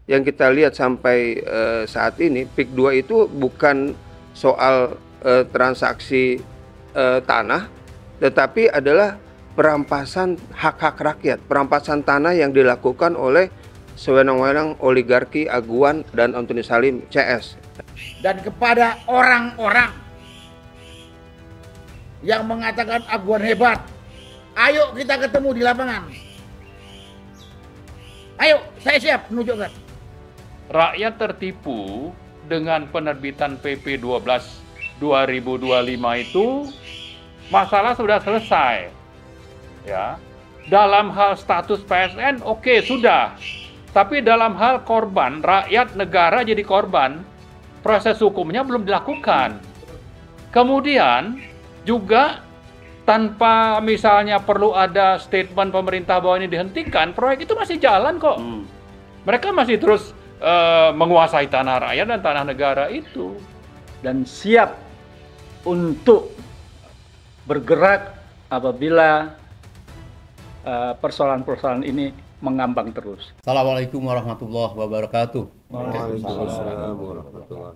yang kita lihat sampai saat ini, PIK 2 itu bukan soal transaksi tanah, tetapi adalah perampasan hak-hak rakyat, perampasan tanah yang dilakukan oleh sewenang-wenang oligarki Aguan dan Antoni Salim CS. Dan kepada orang-orang yang mengatakan Aguan hebat, ayo kita ketemu di lapangan. Ayo, saya siap menunjukkan. Rakyat tertipu dengan penerbitan PP 12 2025 itu, masalah sudah selesai. Ya. Dalam hal status PSN, oke, sudah. Tapi dalam hal korban, rakyat negara jadi korban, proses hukumnya belum dilakukan. Kemudian juga tanpa misalnya perlu ada statement pemerintah bahwa ini dihentikan, proyek itu masih jalan kok. Mereka masih terus menguasai tanah rakyat dan tanah negara itu. Dan siap untuk bergerak apabila persoalan-persoalan ini mengambang terus. Assalamualaikum warahmatullahi wabarakatuh.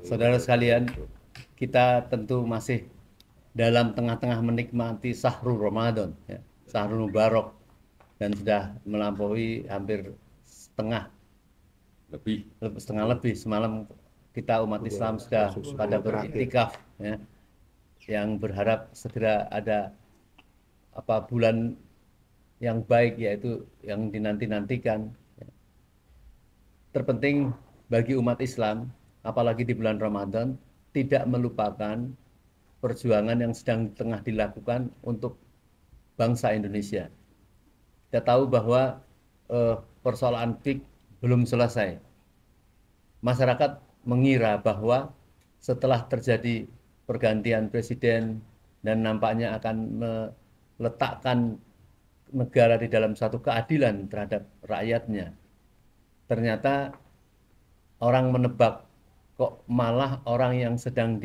Saudara sekalian, kita tentu masih dalam tengah-tengah menikmati Sahrul Ramadan, ya, Sahrul Mubarak, dan sudah melampaui hampir setengah lebih. Semalam kita umat Islam sudah pada beriktikaf, ya, yang berharap segera ada bulan yang baik, yaitu yang dinanti-nantikan. Terpenting bagi umat Islam, apalagi di bulan Ramadan, tidak melupakan perjuangan yang sedang tengah dilakukan untuk bangsa Indonesia. Kita tahu bahwa persoalan PIK belum selesai. Masyarakat mengira bahwa setelah terjadi pergantian presiden dan nampaknya akan meletakkan negara di dalam satu keadilan terhadap rakyatnya, ternyata orang menebak kok malah orang yang sedang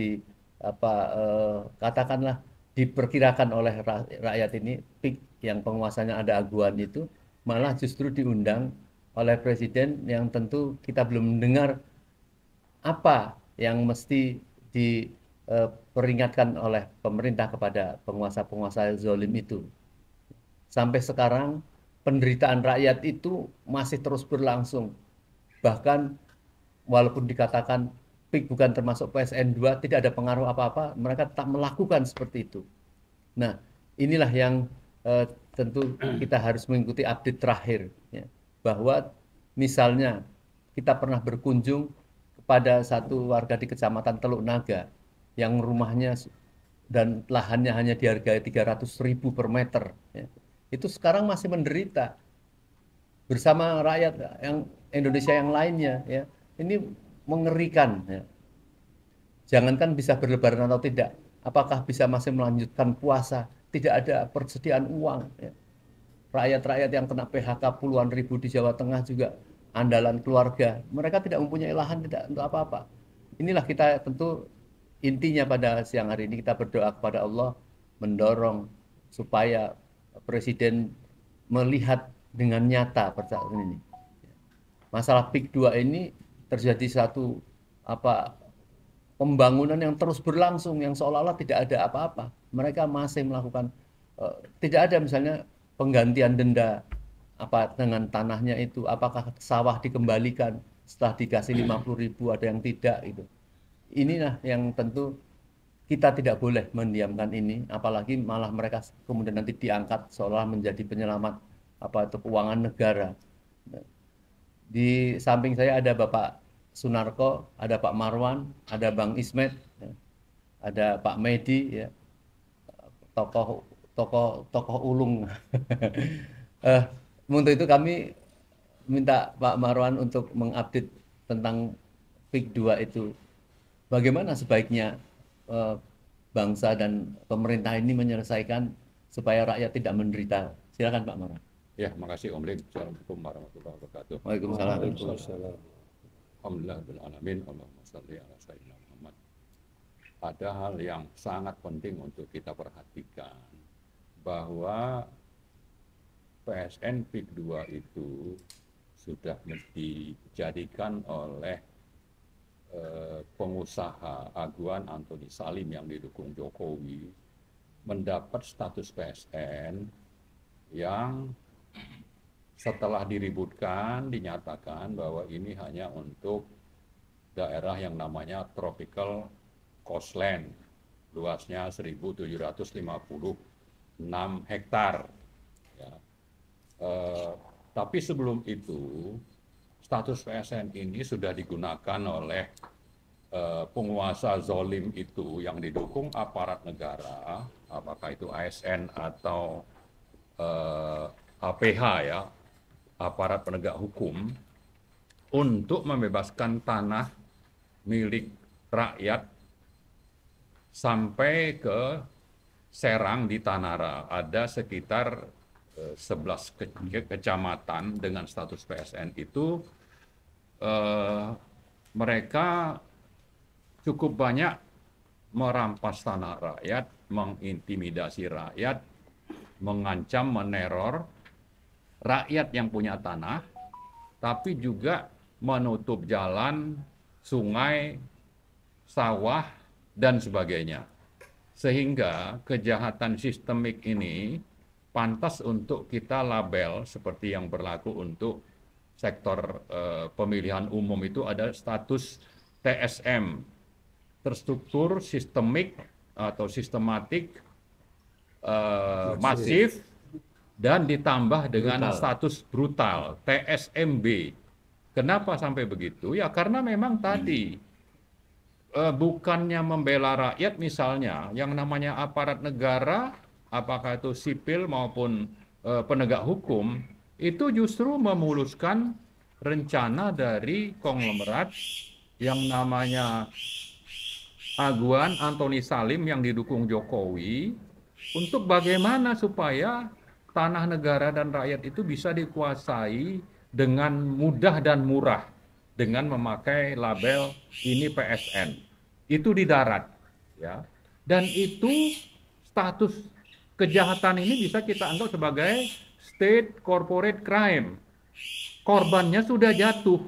katakanlah diperkirakan oleh rakyat ini, PIK yang penguasanya ada Aguan itu, malah justru diundang oleh presiden yang tentu kita belum mendengar apa yang mesti diperingatkan oleh pemerintah kepada penguasa-penguasa zalim itu. Sampai sekarang penderitaan rakyat itu masih terus berlangsung. Bahkan walaupun dikatakan PIK bukan termasuk PSN 2, tidak ada pengaruh apa-apa, mereka tetap melakukan seperti itu. Nah, inilah yang tentu kita harus mengikuti update terakhir, ya, bahwa misalnya kita pernah berkunjung kepada satu warga di Kecamatan Teluk Naga yang rumahnya dan lahannya hanya dihargai 300.000 per meter, ya. Itu sekarang masih menderita bersama rakyat yang Indonesia yang lainnya, ya. Ini mengerikan, ya. Jangankan bisa berlebaran atau tidak, apakah bisa masih melanjutkan puasa, tidak ada persediaan uang, ya. Rakyat-rakyat yang kena PHK puluhan ribu di Jawa Tengah juga andalan keluarga, mereka tidak mempunyai lahan, tidak untuk apa-apa. Inilah kita tentu intinya pada siang hari ini kita berdoa kepada Allah, mendorong supaya presiden melihat dengan nyata persoalan ini. Masalah PIK 2 ini terjadi satu pembangunan yang terus berlangsung, yang seolah-olah tidak ada apa-apa. Mereka masih melakukan, tidak ada misalnya penggantian denda dengan tanahnya itu, apakah sawah dikembalikan setelah dikasih 50.000, ada yang tidak itu. Inilah yang tentu kita tidak boleh mendiamkan ini, apalagi malah mereka kemudian nanti diangkat seolah menjadi penyelamat keuangan negara. Di samping saya ada Bapak Sunarko, ada Pak Marwan, ada Bang Ismet, ya, ada Pak Medi, ya, tokoh ulung. Untuk itu kami minta Pak Marwan untuk mengupdate tentang PIK 2 itu. Bagaimana sebaiknya bangsa dan pemerintah ini menyelesaikan supaya rakyat tidak menderita. Silakan Pak Marwan. Ya, makasih Om Lim. Assalamualaikum warahmatullahi wabarakatuh. Waalaikumsalam. Alhamdulillah bil alamin. Allahumma shalli ala sayyidina Muhammad. Ada hal yang sangat penting untuk kita perhatikan, bahwa PSN PIK 2 itu sudah dijadikan oleh pengusaha Aguan Antoni Salim yang didukung Jokowi mendapat status PSN yang setelah diributkan dinyatakan bahwa ini hanya untuk daerah yang namanya tropical coastland, luasnya 1.756 hektar. Ya. Tapi sebelum itu status PSN ini sudah digunakan oleh penguasa zolim itu yang didukung aparat negara, apakah itu ASN atau APH ya, aparat penegak hukum, untuk membebaskan tanah milik rakyat sampai ke Serang di Tanara. Ada sekitar 11 kecamatan dengan status PSN itu, mereka cukup banyak merampas tanah rakyat, mengintimidasi rakyat, mengancam, meneror rakyat yang punya tanah, tapi juga menutup jalan, sungai, sawah, dan sebagainya. Sehingga kejahatan sistemik ini pantas untuk kita label seperti yang berlaku untuk sektor pemilihan umum itu ada status TSM, terstruktur, sistemik atau sistematik, masif, dan ditambah dengan status brutal, TSMB. Kenapa sampai begitu? Ya karena memang tadi bukannya membela rakyat misalnya, yang namanya aparat negara, apakah itu sipil maupun penegak hukum, itu justru memuluskan rencana dari konglomerat yang namanya Aguan Antoni Salim yang didukung Jokowi untuk bagaimana supaya tanah negara dan rakyat itu bisa dikuasai dengan mudah dan murah dengan memakai label ini PSN. Itu di darat, ya. Dan itu status kejahatan ini bisa kita anggap sebagai state corporate crime. Korbannya sudah jatuh.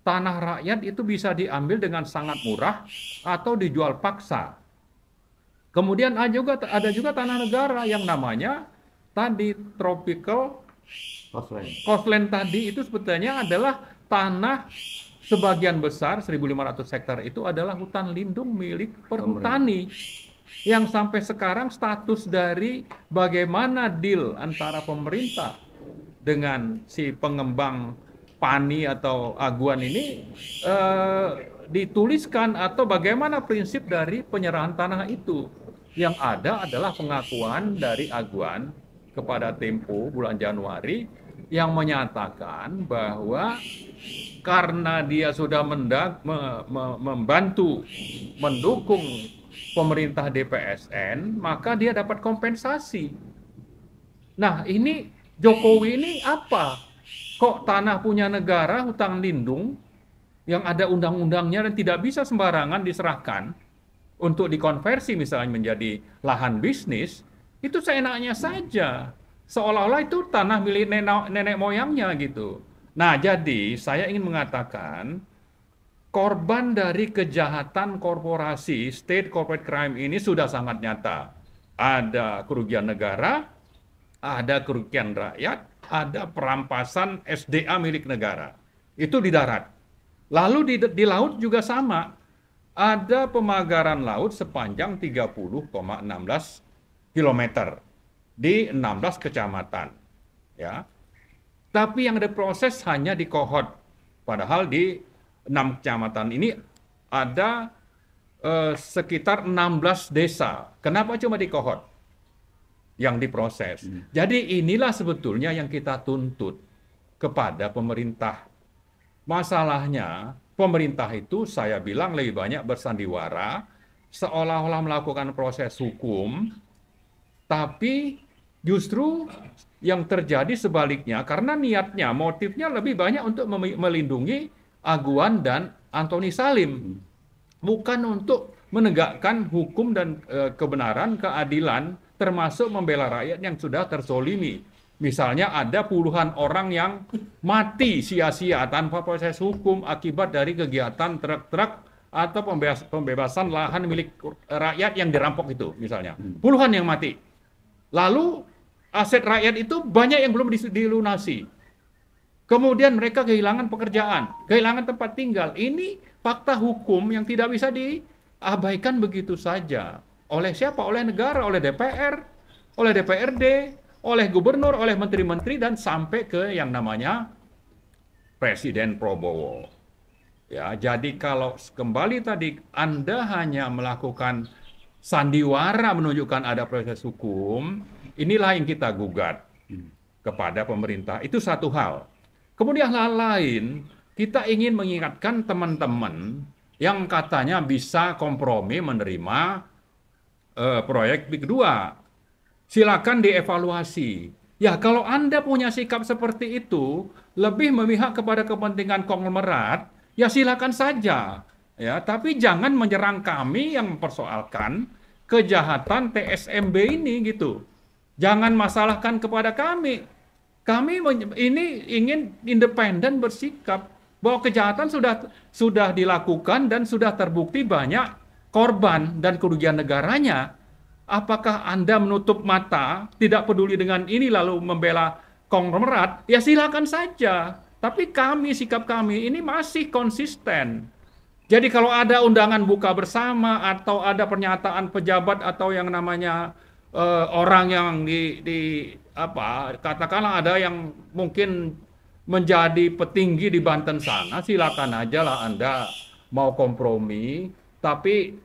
Tanah rakyat itu bisa diambil dengan sangat murah atau dijual paksa. Kemudian ada juga tanah negara yang namanya tadi tropical coastland tadi itu sebetulnya adalah tanah sebagian besar 1.500 hektar itu adalah hutan lindung milik perhutani. Yang sampai sekarang status dari bagaimana deal antara pemerintah dengan si pengembang Pani atau Aguan ini dituliskan atau bagaimana prinsip dari penyerahan tanah itu. Yang ada adalah pengakuan dari Aguan kepada Tempo bulan Januari yang menyatakan bahwa karena dia sudah membantu mendukung pemerintah DPSN, maka dia dapat kompensasi. Nah, ini Jokowi ini apa? Kok tanah punya negara, hutan lindung, yang ada undang-undangnya dan tidak bisa sembarangan diserahkan untuk dikonversi misalnya menjadi lahan bisnis, itu seenaknya saja. Seolah-olah itu tanah milik nenek moyangnya gitu. Nah, jadi saya ingin mengatakan, korban dari kejahatan korporasi, state corporate crime ini sudah sangat nyata. Ada kerugian negara, ada kerugian rakyat, ada perampasan SDA milik negara. Itu di darat. Lalu di laut juga sama. Ada pemagaran laut sepanjang 30,16 km di 16 kecamatan. Ya. Tapi yang diproses hanya di Kohot. Padahal di 6 kecamatan ini ada sekitar 16 desa. Kenapa cuma di Kohot yang diproses? Jadi inilah sebetulnya yang kita tuntut kepada pemerintah. Masalahnya pemerintah itu saya bilang lebih banyak bersandiwara, seolah-olah melakukan proses hukum, tapi justru yang terjadi sebaliknya karena niatnya, motifnya lebih banyak untuk melindungi Aguan dan Antoni Salim, bukan untuk menegakkan hukum dan kebenaran, keadilan, termasuk membela rakyat yang sudah terzolimi. Misalnya ada puluhan orang yang mati sia-sia tanpa proses hukum akibat dari kegiatan truk-truk atau pembebasan lahan milik rakyat yang dirampok itu misalnya. Puluhan yang mati. Lalu aset rakyat itu banyak yang belum dilunasi. Kemudian mereka kehilangan pekerjaan, kehilangan tempat tinggal. Ini fakta hukum yang tidak bisa diabaikan begitu saja. Oleh siapa? Oleh negara, oleh DPR, oleh DPRD, oleh gubernur, oleh menteri-menteri, dan sampai ke yang namanya Presiden Prabowo. Ya, jadi kalau kembali tadi Anda hanya melakukan sandiwara menunjukkan ada proses hukum, inilah yang kita gugat kepada pemerintah. Itu satu hal. Kemudian hal lain, kita ingin mengingatkan teman-teman yang katanya bisa kompromi menerima proyek PIK 2. Silakan dievaluasi. Ya, kalau Anda punya sikap seperti itu, lebih memihak kepada kepentingan konglomerat, ya silakan saja. Ya, tapi jangan menyerang kami yang mempersoalkan kejahatan TSMB ini gitu. Jangan masalahkan kepada kami. Kami ini ingin independen bersikap bahwa kejahatan sudah dilakukan dan sudah terbukti banyak korban dan kerugian negaranya. Apakah Anda menutup mata, tidak peduli dengan ini lalu membela konglomerat? Ya silakan saja. Tapi sikap kami ini masih konsisten. Jadi kalau ada undangan buka bersama atau ada pernyataan pejabat atau yang namanya orang yang katakanlah ada yang mungkin menjadi petinggi di Banten sana, silakan aja lah Anda mau kompromi. Tapi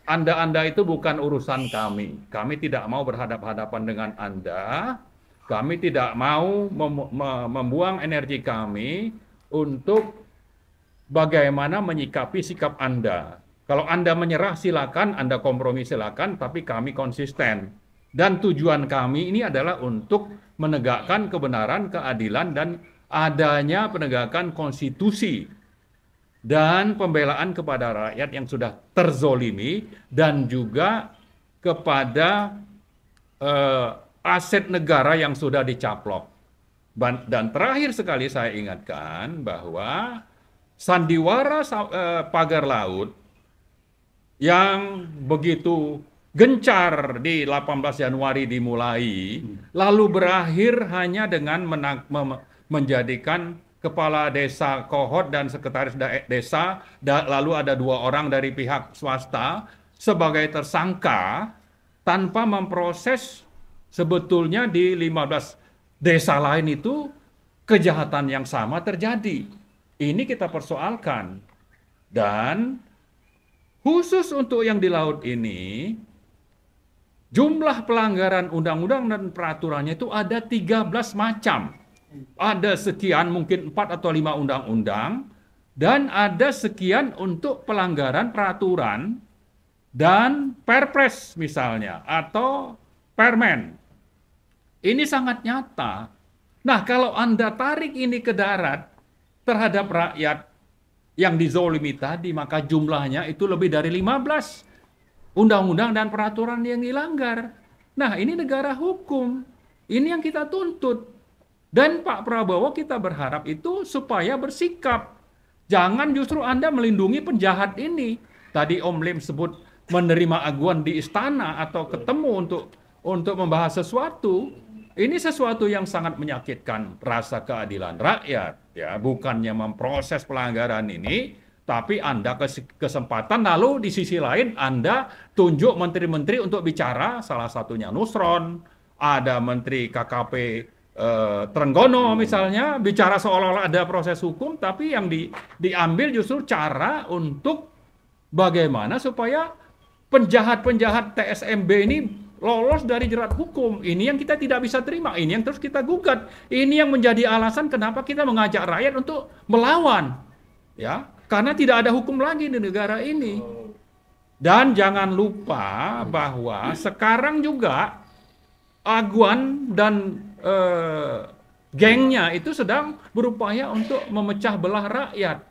Anda itu bukan urusan kami. Kami tidak mau berhadapan-hadapan dengan Anda. Kami tidak mau membuang energi kami untuk bagaimana menyikapi sikap Anda. Kalau Anda menyerah silakan, Anda kompromi silakan, tapi kami konsisten. Dan tujuan kami ini adalah untuk menegakkan kebenaran, keadilan, dan adanya penegakan konstitusi dan pembelaan kepada rakyat yang sudah terzolimi dan juga kepada aset negara yang sudah dicaplok. Dan terakhir sekali saya ingatkan bahwa sandiwara pagar laut yang begitu gencar di 18 Januari dimulai, lalu berakhir hanya dengan menjadikan kepala desa kohot dan sekretaris desa, lalu ada 2 orang dari pihak swasta sebagai tersangka tanpa memproses sebetulnya di 15 desa lain itu kejahatan yang sama terjadi. Ini kita persoalkan. Dan khusus untuk yang di laut ini, jumlah pelanggaran undang-undang dan peraturannya itu ada 13 macam. Ada sekian, mungkin 4 atau 5 undang-undang, dan ada sekian untuk pelanggaran peraturan dan perpres misalnya, atau permen. Ini sangat nyata. Nah, kalau Anda tarik ini ke darat terhadap rakyat yang dizolimi tadi, maka jumlahnya itu lebih dari 15 undang-undang dan peraturan yang dilanggar. Nah, ini negara hukum. Ini yang kita tuntut. Dan Pak Prabowo kita berharap itu supaya bersikap. Jangan justru Anda melindungi penjahat ini. Tadi Om Lim sebut menerima aguan di istana atau ketemu untuk membahas sesuatu. Ini sesuatu yang sangat menyakitkan rasa keadilan rakyat. Ya, bukannya memproses pelanggaran ini, tapi Anda kesempatan lalu di sisi lain Anda tunjuk menteri-menteri untuk bicara, salah satunya Nusron, ada menteri KKP Trenggono misalnya, bicara seolah-olah ada proses hukum, tapi yang diambil justru cara untuk bagaimana supaya penjahat-penjahat TSMB ini lolos dari jerat hukum. Ini yang kita tidak bisa terima, ini yang terus kita gugat. Ini yang menjadi alasan kenapa kita mengajak rakyat untuk melawan. Ya, karena tidak ada hukum lagi di negara ini. Dan jangan lupa bahwa sekarang juga Aguan dan gengnya itu sedang berupaya untuk memecah belah rakyat.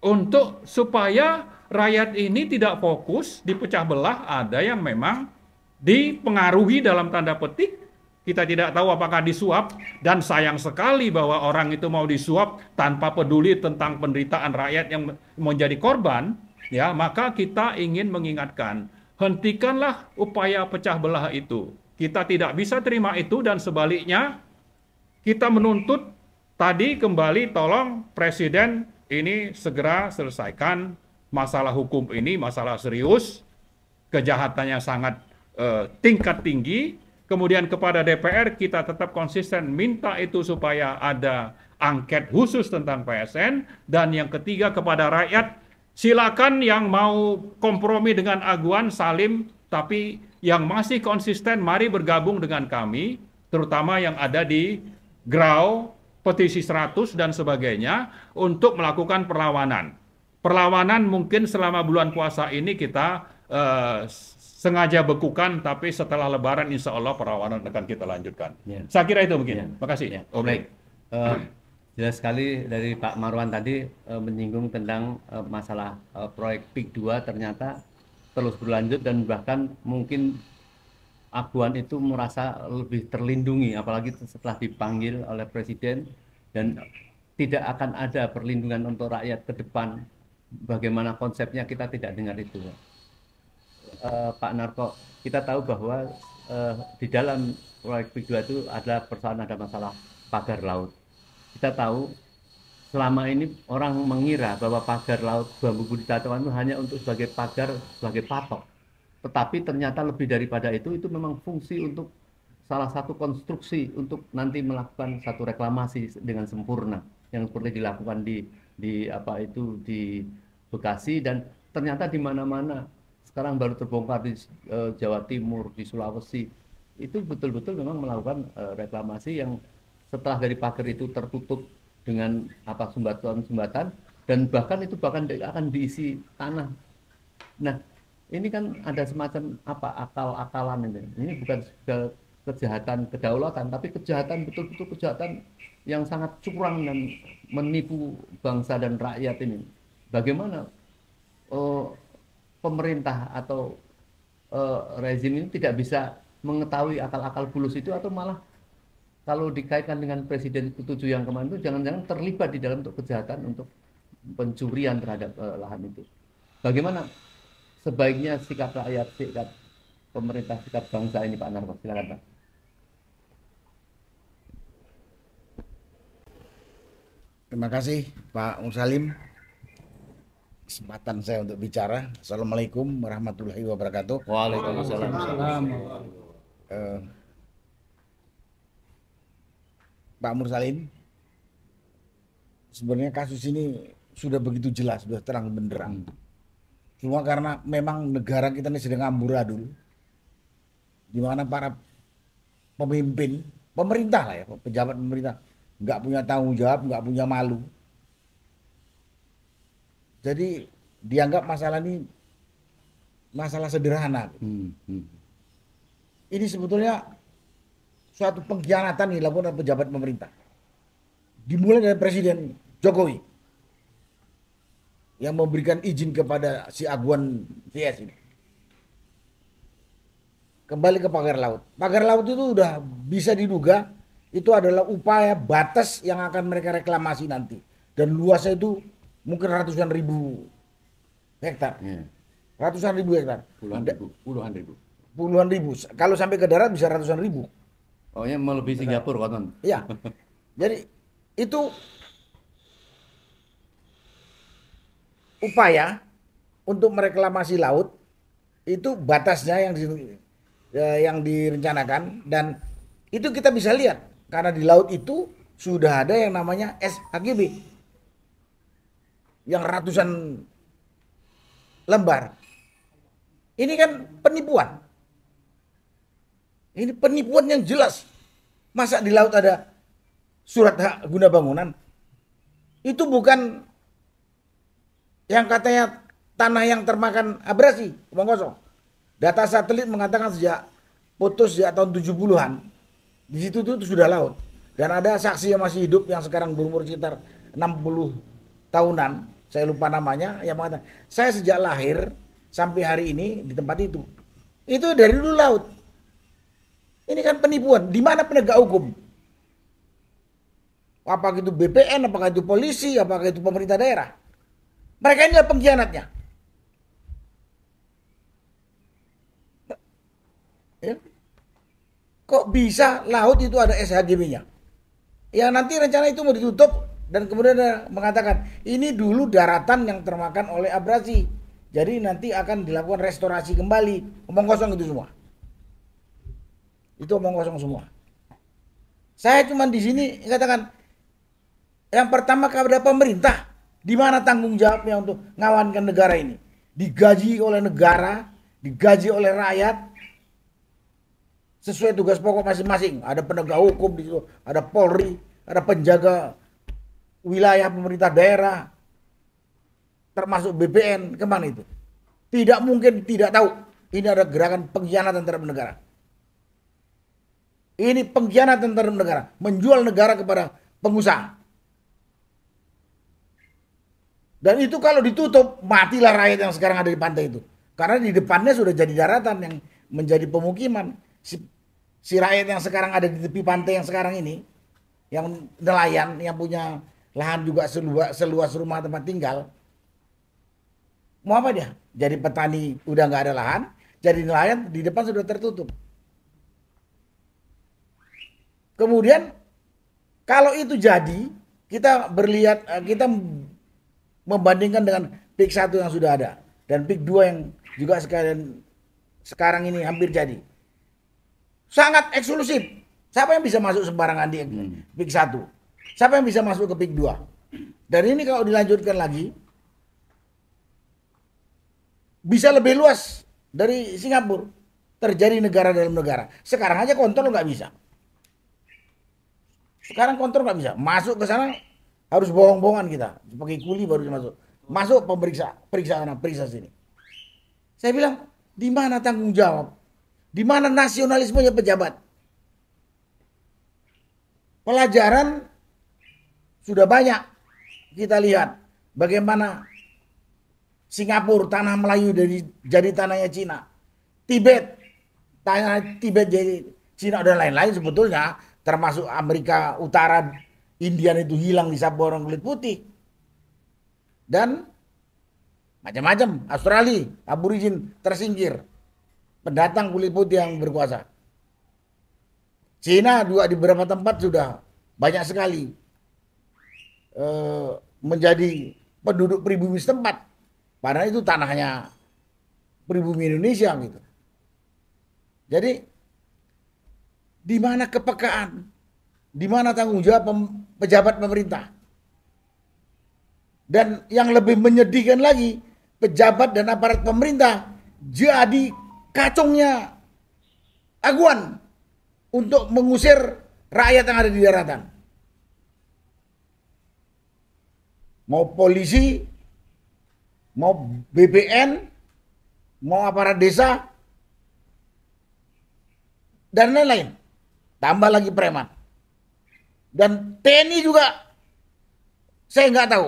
Untuk supaya rakyat ini tidak fokus, dipecah belah, ada yang memang dipengaruhi dalam tanda petik kita tidak tahu apakah disuap, dan sayang sekali bahwa orang itu mau disuap tanpa peduli tentang penderitaan rakyat yang menjadi korban, ya, maka kita ingin mengingatkan, hentikanlah upaya pecah belah itu. Kita tidak bisa terima itu, dan sebaliknya kita menuntut tadi kembali tolong Presiden ini segera selesaikan masalah hukum ini, masalah serius, kejahatannya sangat tingkat tinggi. Kemudian kepada DPR kita tetap konsisten minta itu supaya ada angket khusus tentang PSN. Dan yang ketiga kepada rakyat, silakan yang mau kompromi dengan Aguan Salim, tapi yang masih konsisten mari bergabung dengan kami, terutama yang ada di GRAU, petisi 100 dan sebagainya, untuk melakukan perlawanan. Perlawanan mungkin selama bulan puasa ini kita sengaja bekukan, tapi setelah Lebaran insya Allah perlawanan akan kita lanjutkan. Ya. Saya kira itu mungkin. Ya. Makasih. Ya. Oke. Baik. Jelas sekali dari Pak Marwan tadi menyinggung tentang masalah proyek PIK 2 ternyata terus berlanjut, dan bahkan mungkin Aguan itu merasa lebih terlindungi, apalagi setelah dipanggil oleh Presiden, dan tidak akan ada perlindungan untuk rakyat ke depan. Bagaimana konsepnya kita tidak dengar itu. Pak Narko, kita tahu bahwa di dalam proyek PIK 2 itu ada persoalan, ada masalah pagar laut. Kita tahu selama ini orang mengira bahwa pagar laut Bambu Budi Tatoan itu hanya untuk sebagai pagar, sebagai patok. Tetapi ternyata lebih daripada itu memang fungsi untuk salah satu konstruksi untuk nanti melakukan satu reklamasi dengan sempurna yang seperti dilakukan di Bekasi, dan ternyata di mana-mana sekarang baru terbongkar di Jawa Timur, di Sulawesi, itu betul-betul memang melakukan reklamasi yang setelah dari pagar itu tertutup dengan sumbatan, dan bahkan akan diisi tanah. Nah, ini kan ada semacam akal-akalan ini. Ini bukan kejahatan kedaulatan, tapi kejahatan betul-betul kejahatan yang sangat curang dan menipu bangsa dan rakyat ini. Bagaimana pemerintah atau rezim ini tidak bisa mengetahui akal-akal bulus itu, atau malah kalau dikaitkan dengan Presiden ke-7 yang kemarin itu jangan-jangan terlibat di dalam untuk kejahatan untuk pencurian terhadap lahan itu. Bagaimana sebaiknya sikap rakyat, sikap pemerintah, sikap bangsa ini, Pak Narko? Silakan, Pak. Terima kasih Pak Mursalim. Kesempatan saya untuk bicara. Assalamualaikum warahmatullahi wabarakatuh. Waalaikumsalam. Pak Mursalim, sebenarnya kasus ini sudah begitu jelas, sudah terang benderang. Cuma karena memang negara kita ini sedang amburadul, di mana para pemimpin, pemerintah lah ya, pejabat pemerintah, nggak punya tanggung jawab, nggak punya malu. Jadi dianggap masalah ini masalah sederhana. Ini sebetulnya suatu pengkhianatan yang dilakukan oleh pejabat pemerintah. Dimulai dari Presiden Jokowi yang memberikan izin kepada si Aguan VS ini. Kembali ke pagar laut. Pagar laut itu udah bisa diduga itu adalah upaya batas yang akan mereka reklamasi nanti. Dan luasnya itu mungkin ratusan ribu hektar. Ratusan ribu hektar. Puluhan ribu. Kalau sampai ke darat bisa ratusan ribu. Oh ya, melebihi Singapura, konon. Iya. Jadi itu upaya untuk mereklamasi laut, itu batasnya yang direncanakan, dan itu kita bisa lihat karena di laut itu sudah ada yang namanya SHGB yang ratusan lembar. Ini kan penipuan. Ini penipuan yang jelas. Masa di laut ada surat hak guna bangunan? Itu bukan yang katanya tanah yang termakan abrasi, omong kosong. Data satelit mengatakan sejak putus sejak tahun 70-an, di situ itu sudah laut. Dan ada saksi yang masih hidup yang sekarang berumur sekitar 60 tahunan, saya lupa namanya, yang mengatakan, saya sejak lahir sampai hari ini di tempat itu. Itu dari dulu laut. Ini kan penipuan. Di mana penegak hukum? Apakah itu BPN, apakah itu polisi, apakah itu pemerintah daerah? Mereka ini adalah pengkhianatnya. Ya. Kok bisa laut itu ada SHGB-nya? Ya nanti rencana itu mau ditutup dan kemudian ada mengatakan ini dulu daratan yang termakan oleh abrasi. Jadi nanti akan dilakukan restorasi kembali. Omong kosong itu semua. Itu omong kosong semua. Saya cuma di sini katakan yang pertama kepada pemerintah, di mana tanggung jawabnya untuk ngawankan negara ini? Digaji oleh negara, digaji oleh rakyat, sesuai tugas pokok masing-masing. Ada penegak hukum di situ, ada Polri, ada penjaga wilayah pemerintah daerah, termasuk BPN. Kemana itu? Tidak mungkin tidak tahu. Ini ada gerakan pengkhianatan terhadap negara. Ini pengkhianatan terhadap negara, menjual negara kepada pengusaha. Dan itu kalau ditutup, matilah rakyat yang sekarang ada di pantai itu. Karena di depannya sudah jadi daratan yang menjadi pemukiman. Si rakyat yang sekarang ada di tepi pantai yang sekarang ini, yang nelayan, yang punya lahan juga seluas rumah tempat tinggal, mau apa dia? Jadi petani udah nggak ada lahan, jadi nelayan di depan sudah tertutup. Kemudian kalau itu jadi, kita membandingkan dengan PIK 1 yang sudah ada dan PIK 2 yang juga sekarang ini hampir jadi. Sangat eksklusif. Siapa yang bisa masuk sembarangan di PIK 1? Siapa yang bisa masuk ke PIK 2? Dan ini kalau dilanjutkan lagi bisa lebih luas dari Singapura. Terjadi negara dalam negara. Sekarang aja kontrol nggak bisa. Sekarang kontrol nggak bisa. Masuk ke sana harus bohong-bohongan kita. Pakai kuli baru masuk. Masuk periksa sini. Saya bilang, di mana tanggung jawab? Di mana nasionalismenya pejabat? Pelajaran sudah banyak kita lihat bagaimana Singapura tanah Melayu jadi tanahnya Cina. Tibet tanah Tibet jadi Cina dan lain-lain sebetulnya, termasuk Amerika Utara, Indian itu hilang di sapu orang kulit putih. Dan macam-macam, Australia, aborigin tersingkir. Pendatang kulit putih yang berkuasa. Cina juga di beberapa tempat sudah banyak sekali menjadi penduduk pribumi setempat. Padahal itu tanahnya pribumi Indonesia gitu. Jadi di mana kepekaan? Di mana tanggung jawab pejabat pemerintah? Dan yang lebih menyedihkan lagi, pejabat dan aparat pemerintah jadi kacungnya aguan untuk mengusir rakyat yang ada di daratan. Mau polisi, mau BPN, mau aparat desa, dan lain-lain. Tambah lagi preman. Dan TNI juga, saya nggak tahu.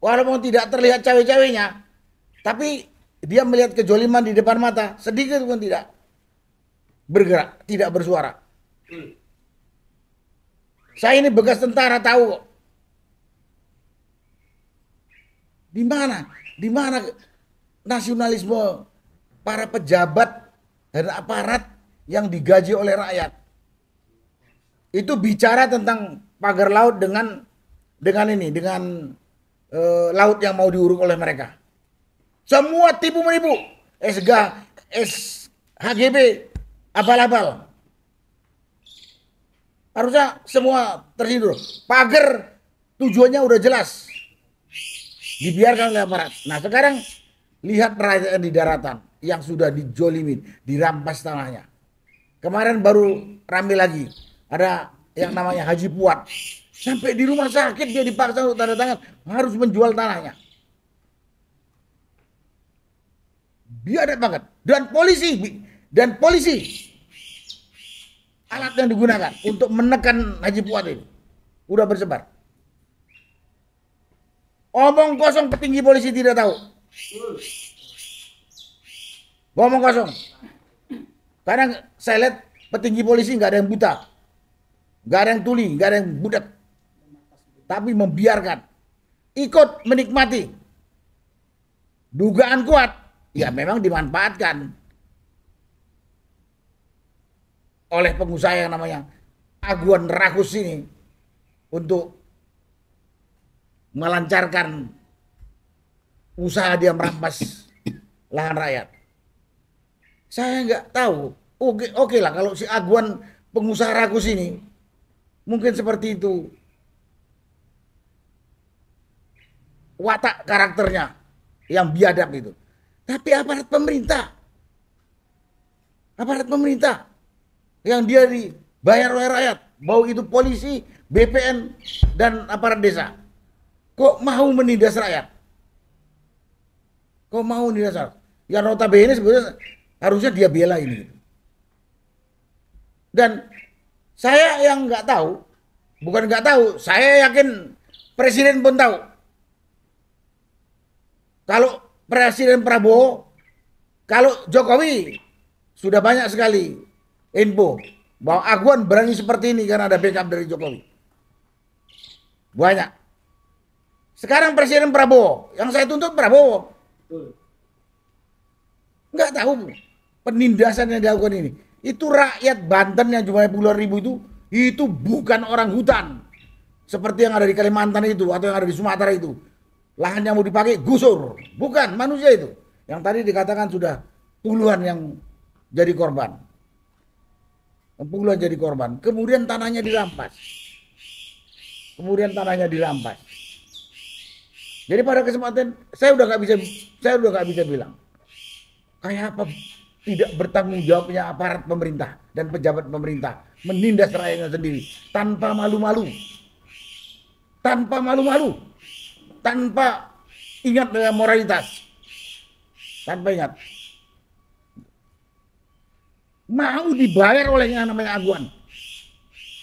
Walaupun tidak terlihat cawe-cawenya, tapi dia melihat kejoliman di depan mata, sedikit pun tidak bergerak, tidak bersuara. Saya ini bekas tentara tahu kok. Di mana nasionalisme para pejabat dan aparat yang digaji oleh rakyat? Itu bicara tentang pagar laut dengan laut yang mau diuruk oleh mereka. Semua tipu menipu. SHGB, abal-abal. Harusnya semua tersindur. Pagar tujuannya udah jelas. Dibiarkan oleh aparat. Nah sekarang lihat rakyat di daratan yang sudah dijolimin, dirampas tanahnya. Kemarin baru rame lagi. Ada yang namanya Haji Puat. Sampai di rumah sakit dia dipaksa untuk tanda tangan harus menjual tanahnya. Biadab banget. Dan polisi alat yang digunakan untuk menekan Haji Puat ini udah bersebar. Omong kosong, petinggi polisi tidak tahu. Ngomong kosong. Karena saya lihat petinggi polisi nggak ada yang buta, nggak ada yang tuli, nggak ada yang budak, tapi membiarkan, ikut menikmati. Dugaan kuat, ya memang dimanfaatkan oleh pengusaha yang namanya Aguan Rakus ini untuk melancarkan usaha dia merampas lahan rakyat. Saya nggak tahu. Oke lah kalau si Aguan pengusaha rakus ini mungkin seperti itu watak karakternya yang biadab itu. Tapi aparat pemerintah yang dia dibayar oleh rakyat, mau itu polisi, BPN dan aparat desa, kok mau menindas rakyat? Kok mau menindas rakyat? Ya notabene sebenarnya harusnya dia bela ini. Dan saya yang nggak tahu, bukan nggak tahu, saya yakin presiden pun tahu. Kalau Presiden Prabowo, kalau Jokowi sudah banyak sekali info bahwa Aguan berani seperti ini karena ada backup dari Jokowi. Banyak. Sekarang Presiden Prabowo, yang saya tuntut Prabowo. Nggak tahu penindasan yang dilakukan ini. Itu rakyat Banten yang jumlahnya puluhan ribu itu bukan orang hutan. Seperti yang ada di Kalimantan itu atau yang ada di Sumatera itu. Lahan yang mau dipakai gusur, bukan manusia itu. Yang tadi dikatakan sudah puluhan yang jadi korban. Puluhan jadi korban. Kemudian tanahnya dirampas. Jadi pada kesempatan saya udah nggak bisa bilang kayak apa tidak bertanggung jawabnya aparat pemerintah dan pejabat pemerintah menindas rakyatnya sendiri tanpa malu-malu. Tanpa ingat dengan moralitas, tanpa ingat, mau dibayar oleh yang namanya Aguan,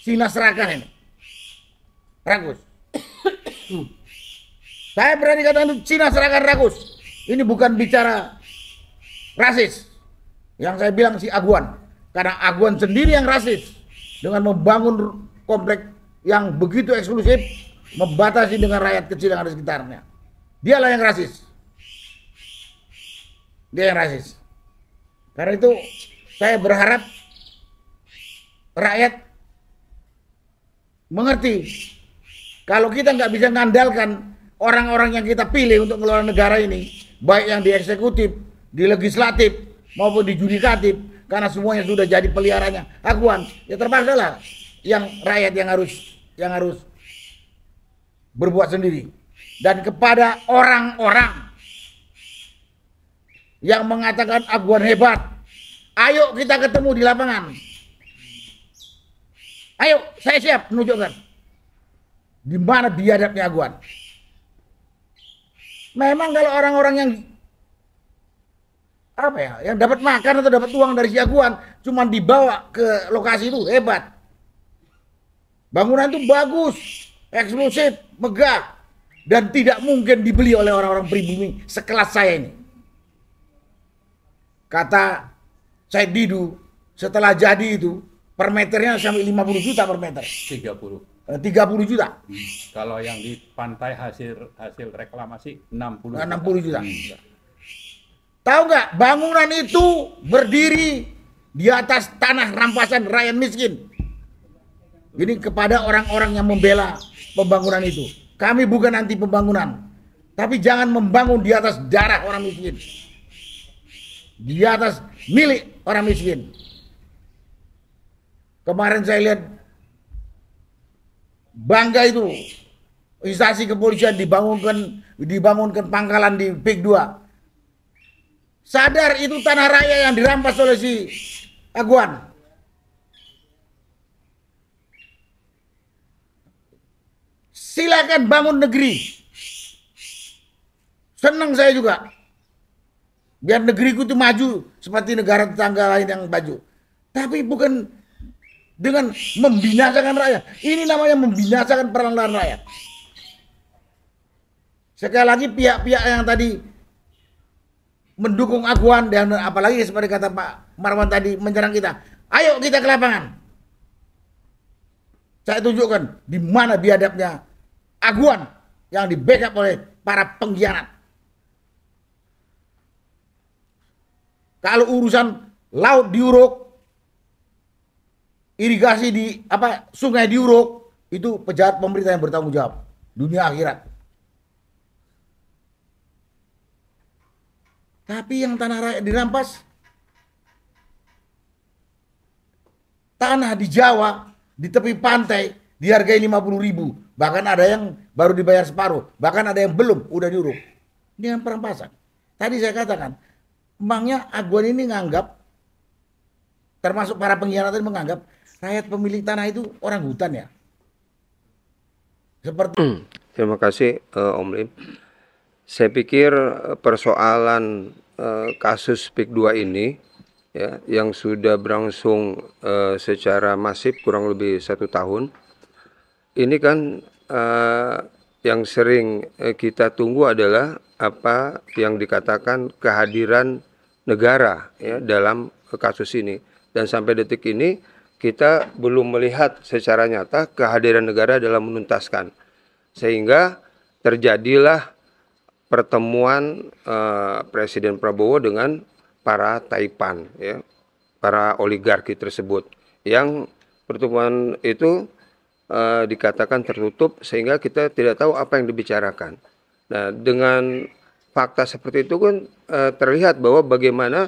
Sina Seragam ini, Rakus. Saya berani katakan itu Sina Seragam Rakus. Ini bukan bicara rasis, yang saya bilang si Aguan, karena Aguan sendiri yang rasis dengan membangun komplek yang begitu eksklusif. Membatasi dengan rakyat kecil yang ada di sekitarnya. Dialah yang rasis. Dia yang rasis. Karena itu saya berharap rakyat mengerti kalau kita nggak bisa mengandalkan orang-orang yang kita pilih untuk mengelola negara ini, baik yang di eksekutif, di legislatif maupun di yudikatif, karena semuanya sudah jadi peliharanya Aguan, ya terpaksa lah yang rakyat yang harus berbuat sendiri. Dan kepada orang-orang yang mengatakan Aguan hebat, ayo kita ketemu di lapangan. Ayo, saya siap menunjukkan di mana biadabnya Aguan. Memang kalau orang-orang yang dapat makan atau dapat uang dari si Aguan cuma dibawa ke lokasi itu hebat. Bangunan itu bagus, eksklusif, megah, dan tidak mungkin dibeli oleh orang-orang pribumi sekelas saya ini. Kata Said Didu, setelah jadi itu per meternya sampai 50 juta per meter. 30. 30 juta. Kalau yang di pantai hasil reklamasi 60 juta. Tahu nggak, bangunan itu berdiri di atas tanah rampasan rakyat miskin. Ini kepada orang-orang yang membela pembangunan itu. Kami bukan anti pembangunan, tapi jangan membangun di atas darah orang miskin, di atas milik orang miskin. Kemarin saya lihat bangga itu instansi kepolisian dibangunkan pangkalan di PIK 2. Sadar itu tanah rakyat yang dirampas oleh si Aguan. Silakan bangun negeri. Senang saya juga. Biar negeriku itu maju seperti negara tetangga lain yang maju. Tapi bukan dengan membinasakan rakyat. Ini namanya membinasakan perlahan rakyat. Sekali lagi pihak-pihak yang tadi mendukung Aguan dan apalagi seperti kata Pak Marwan tadi menyerang kita. Ayo kita ke lapangan. Saya tunjukkan di mana biadabnya Aguan yang di-backup oleh para pengkhianat. Kalau urusan laut diuruk, irigasi sungai diuruk, itu pejabat pemerintah yang bertanggung jawab dunia akhirat. Tapi yang tanah rakyat dirampas, tanah di Jawa, di tepi pantai, dihargai 50.000. Bahkan ada yang baru dibayar separuh. Bahkan ada yang belum, udah diuruk. Ini kan perampasan. Tadi saya katakan, emangnya Aguan ini nganggap, termasuk para pengkhianat ini menganggap, rakyat pemilik tanah itu orang hutan ya? Seperti Terima kasih Om Lim. Saya pikir persoalan kasus PIK 2 ini ya, yang sudah berlangsung secara masif kurang lebih 1 tahun, ini kan yang sering kita tunggu adalah apa yang dikatakan kehadiran negara ya, dalam kasus ini. Dan sampai detik ini kita belum melihat secara nyata kehadiran negara dalam menuntaskan. Sehingga terjadilah pertemuan Presiden Prabowo dengan para taipan, ya, para oligarki tersebut. Yang pertemuan itu dikatakan tertutup sehingga kita tidak tahu apa yang dibicarakan. Nah, dengan fakta seperti itu kan terlihat bahwa bagaimana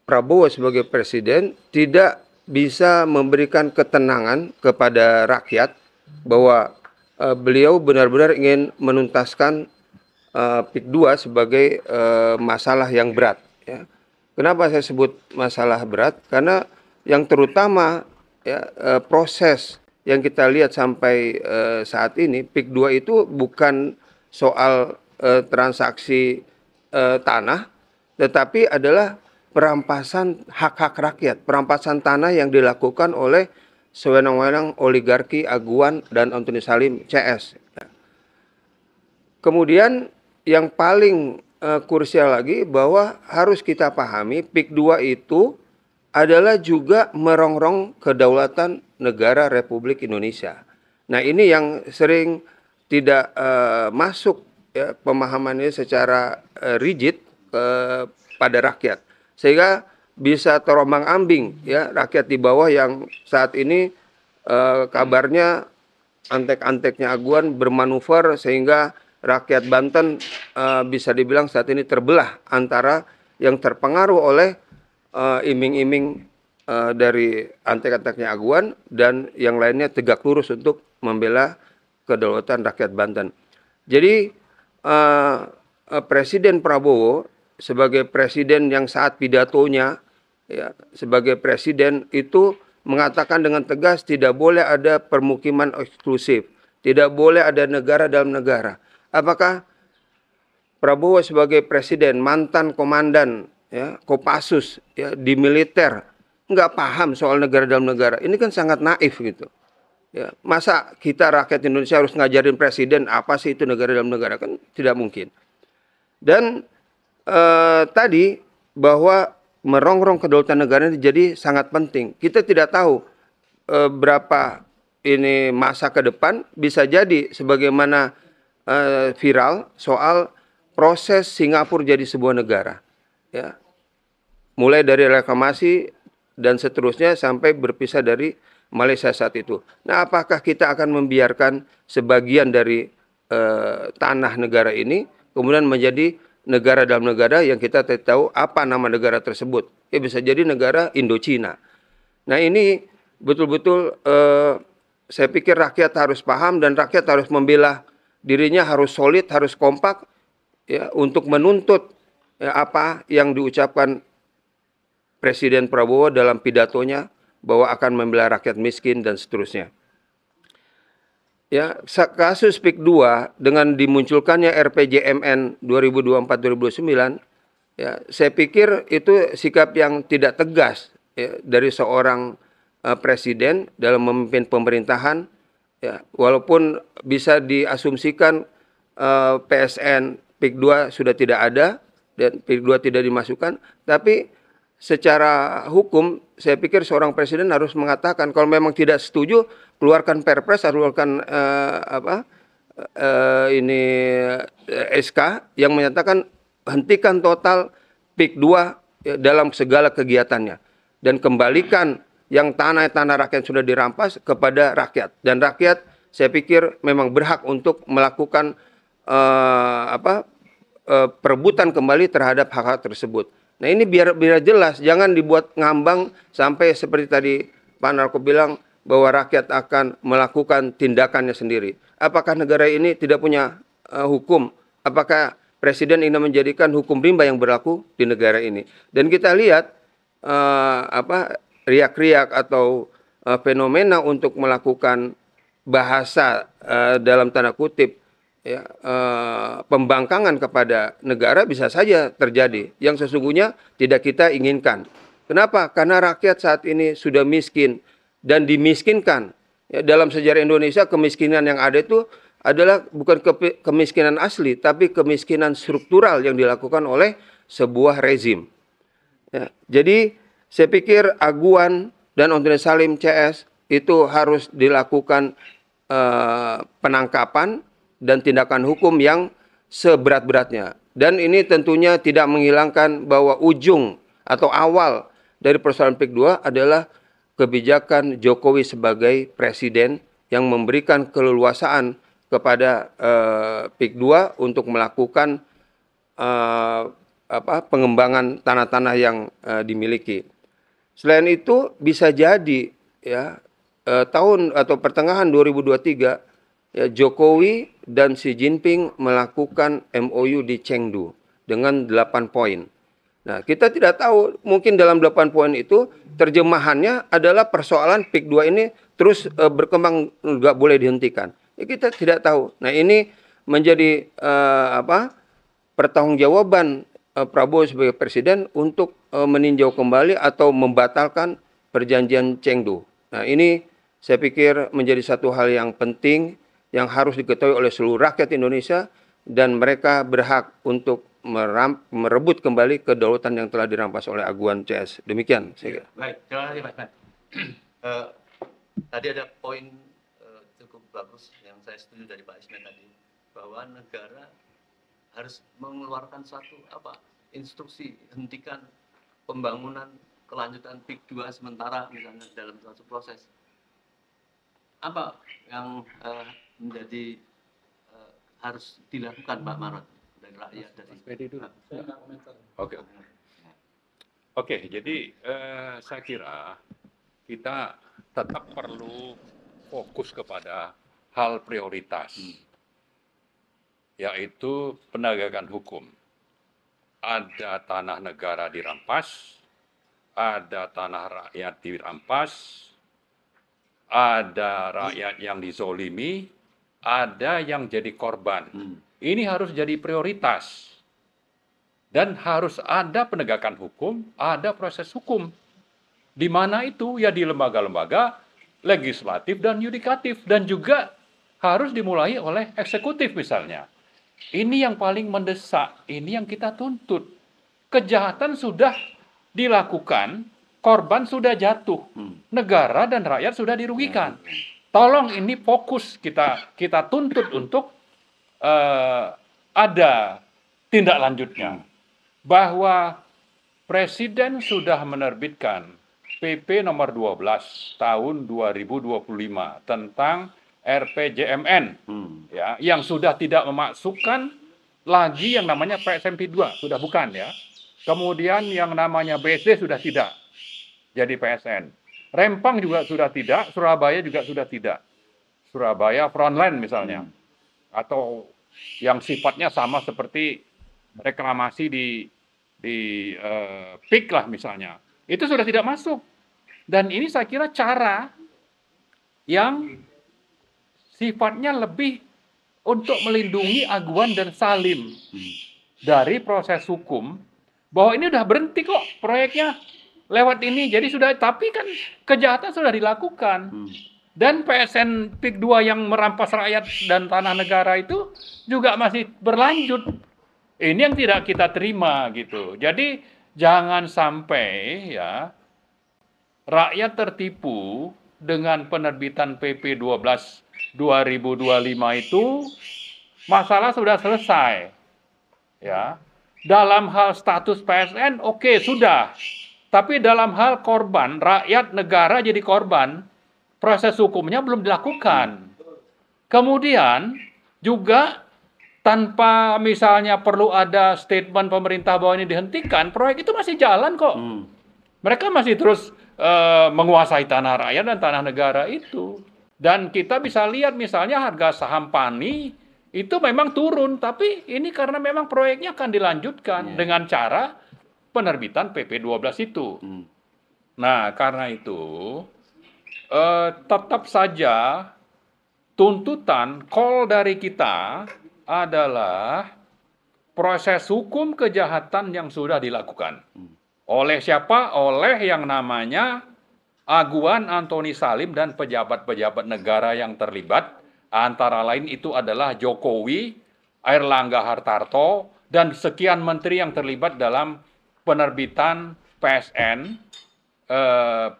Prabowo sebagai presiden tidak bisa memberikan ketenangan kepada rakyat bahwa beliau benar-benar ingin menuntaskan PIK 2 sebagai masalah yang berat. Ya. Kenapa saya sebut masalah berat? Karena yang terutama ya, proses yang kita lihat sampai saat ini, PIK 2 itu bukan soal transaksi tanah, tetapi adalah perampasan hak-hak rakyat, perampasan tanah yang dilakukan oleh sewenang-wenang oligarki Aguan dan Antoni Salim CS. Kemudian yang paling krusial lagi bahwa harus kita pahami PIK 2 itu adalah juga merongrong kedaulatan negara Republik Indonesia. Nah, ini yang sering tidak masuk ya, pemahamannya secara rigid pada rakyat. Sehingga bisa terombang-ambing ya rakyat di bawah yang saat ini kabarnya antek-anteknya Aguan bermanuver sehingga rakyat Banten bisa dibilang saat ini terbelah antara yang terpengaruh oleh iming-iming dari antek-anteknya Aguan dan yang lainnya tegak lurus untuk membela kedaulatan rakyat Banten. Jadi Presiden Prabowo sebagai presiden yang saat pidatonya ya, sebagai presiden itu mengatakan dengan tegas tidak boleh ada permukiman eksklusif, tidak boleh ada negara dalam negara. Apakah Prabowo sebagai presiden, mantan komandan ya, Kopassus ya, di militer nggak paham soal negara dalam negara? Ini kan sangat naif gitu. Ya, masa kita rakyat Indonesia harus ngajarin presiden apa sih itu negara dalam negara? Kan tidak mungkin. Dan tadi bahwa merongrong kedaulatan negara jadi sangat penting. Kita tidak tahu berapa ini masa ke depan, bisa jadi sebagaimana viral soal proses Singapura jadi sebuah negara. Ya. Mulai dari reklamasi dan seterusnya sampai berpisah dari Malaysia saat itu. Nah, apakah kita akan membiarkan sebagian dari tanah negara ini kemudian menjadi negara dalam negara yang kita tidak tahu apa nama negara tersebut? Ya, bisa jadi negara Indochina. Nah, ini betul-betul saya pikir rakyat harus paham dan rakyat harus membela dirinya, harus solid, harus kompak ya, untuk menuntut ya, apa yang diucapkan Presiden Prabowo dalam pidatonya bahwa akan membela rakyat miskin dan seterusnya. Ya, kasus PIK 2 dengan dimunculkannya RPJMN 2024-2029, ya, saya pikir itu sikap yang tidak tegas ya, dari seorang presiden dalam memimpin pemerintahan. Ya, walaupun bisa diasumsikan PSN PIK 2 sudah tidak ada dan PIK 2 tidak dimasukkan, tapi secara hukum saya pikir seorang presiden harus mengatakan kalau memang tidak setuju, keluarkan perpres, keluarkan SK yang menyatakan hentikan total PIK 2 dalam segala kegiatannya dan kembalikan yang tanah-tanah rakyat sudah dirampas kepada rakyat, dan rakyat saya pikir memang berhak untuk melakukan perebutan kembali terhadap hak-hak tersebut. Nah ini biar jelas, jangan dibuat ngambang sampai seperti tadi Pak Narko bilang bahwa rakyat akan melakukan tindakannya sendiri. Apakah negara ini tidak punya hukum? Apakah presiden ingin menjadikan hukum rimba yang berlaku di negara ini? Dan kita lihat riak-riak atau fenomena untuk melakukan bahasa dalam tanda kutip ya, pembangkangan kepada negara bisa saja terjadi yang sesungguhnya tidak kita inginkan. Kenapa? Karena rakyat saat ini sudah miskin dan dimiskinkan. Ya, dalam sejarah Indonesia kemiskinan yang ada itu adalah bukan kemiskinan asli, tapi kemiskinan struktural yang dilakukan oleh sebuah rezim. Ya, jadi saya pikir Aguan dan Ondine Salim CS itu harus dilakukan penangkapan dan tindakan hukum yang seberat-beratnya. Dan ini tentunya tidak menghilangkan bahwa ujung atau awal dari persoalan PIK 2 adalah kebijakan Jokowi sebagai presiden yang memberikan keleluasaan kepada PIK 2 untuk melakukan pengembangan tanah-tanah yang dimiliki. Selain itu bisa jadi ya tahun atau pertengahan 2023 ya, Jokowi dan Xi Jinping melakukan MOU di Chengdu dengan 8 poin. Nah, kita tidak tahu, mungkin dalam 8 poin itu terjemahannya adalah persoalan PIK 2 ini terus berkembang, nggak boleh dihentikan. Ya, kita tidak tahu. Nah, ini menjadi pertanggungjawaban Prabowo sebagai presiden untuk meninjau kembali atau membatalkan perjanjian Chengdu. Nah, ini saya pikir menjadi satu hal yang penting yang harus diketahui oleh seluruh rakyat Indonesia, dan mereka berhak untuk merebut kembali kedaulatan yang telah dirampas oleh Aguan CS. Demikian saya kira. Baik, terima kasih Pak Isman. Tadi ada poin cukup bagus yang saya setuju dari Pak Isman tadi, bahwa negara harus mengeluarkan suatu instruksi hentikan pembangunan kelanjutan PIK 2 sementara misalnya dalam suatu proses. Apa yang menjadi harus dilakukan Pak Marot dari rakyat dari Oke, jadi saya kira kita tetap perlu fokus kepada hal prioritas, yaitu penegakan hukum. Ada tanah negara dirampas, ada tanah rakyat dirampas, ada rakyat yang dizolimi, ada yang jadi korban. Ini harus jadi prioritas. Dan harus ada penegakan hukum, ada proses hukum. Di mana itu? Ya di lembaga-lembaga legislatif dan yudikatif. Dan juga harus dimulai oleh eksekutif misalnya. Ini yang paling mendesak, ini yang kita tuntut. Kejahatan sudah dilakukan, korban sudah jatuh. Negara dan rakyat sudah dirugikan. Tolong ini fokus kita tuntut untuk ada tindak lanjutnya. Bahwa Presiden sudah menerbitkan PP nomor 12 tahun 2025 tentang RPJMN ya, yang sudah tidak memasukkan lagi yang namanya PSMP 2, sudah bukan ya. Kemudian yang namanya BSD sudah tidak jadi PSN. Rempang juga sudah tidak, Surabaya juga sudah tidak. Surabaya frontline misalnya. Atau yang sifatnya sama seperti reklamasi di PIK lah misalnya. Itu sudah tidak masuk. Dan ini saya kira cara yang sifatnya lebih untuk melindungi Aguan dan Salim dari proses hukum, bahwa ini udah berhenti kok proyeknya lewat ini, jadi sudah, tapi kan kejahatan sudah dilakukan. Dan PSN PIK 2 yang merampas rakyat dan tanah negara itu juga masih berlanjut. Ini yang tidak kita terima gitu. Jadi jangan sampai ya rakyat tertipu dengan penerbitan PP 12 2025 itu masalah sudah selesai. Ya. Dalam hal status PSN oke, sudah. Tapi dalam hal korban, rakyat negara jadi korban, proses hukumnya belum dilakukan. Kemudian juga tanpa misalnya perlu ada statement pemerintah bahwa ini dihentikan, proyek itu masih jalan kok. Mereka masih terus menguasai tanah rakyat dan tanah negara itu. Dan kita bisa lihat misalnya harga saham PANI itu memang turun, tapi ini karena memang proyeknya akan dilanjutkan dengan cara penerbitan PP 12 itu. Nah, karena itu tetap saja tuntutan call dari kita adalah proses hukum kejahatan yang sudah dilakukan. Oleh siapa? Oleh yang namanya Aguan Antoni Salim dan pejabat-pejabat negara yang terlibat. Antara lain itu adalah Jokowi, Airlangga Hartarto, dan sekian menteri yang terlibat dalam penerbitan PSN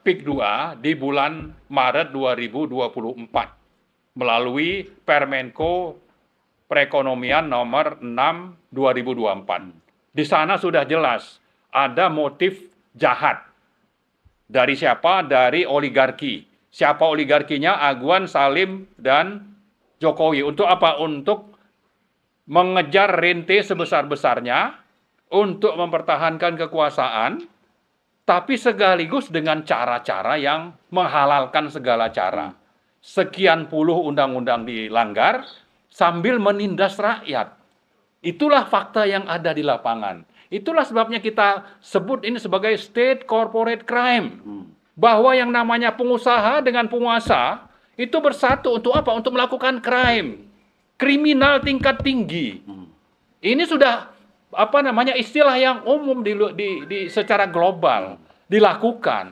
PIK 2 di bulan Maret 2024 melalui Permenko Perekonomian nomor 6 2024. Di sana sudah jelas ada motif jahat. Dari siapa? Dari oligarki. Siapa oligarkinya? Aguan, Salim, dan Jokowi. Untuk apa? Untuk mengejar rente sebesar-besarnya, untuk mempertahankan kekuasaan, tapi sekaligus dengan cara-cara yang menghalalkan segala cara. Sekian puluh undang-undang dilanggar, sambil menindas rakyat. Itulah fakta yang ada di lapangan. Itulah sebabnya kita sebut ini sebagai state corporate crime. Bahwa yang namanya pengusaha dengan penguasa itu bersatu untuk apa? Untuk melakukan crime. Kriminal tingkat tinggi. Ini sudah istilah yang umum secara global dilakukan.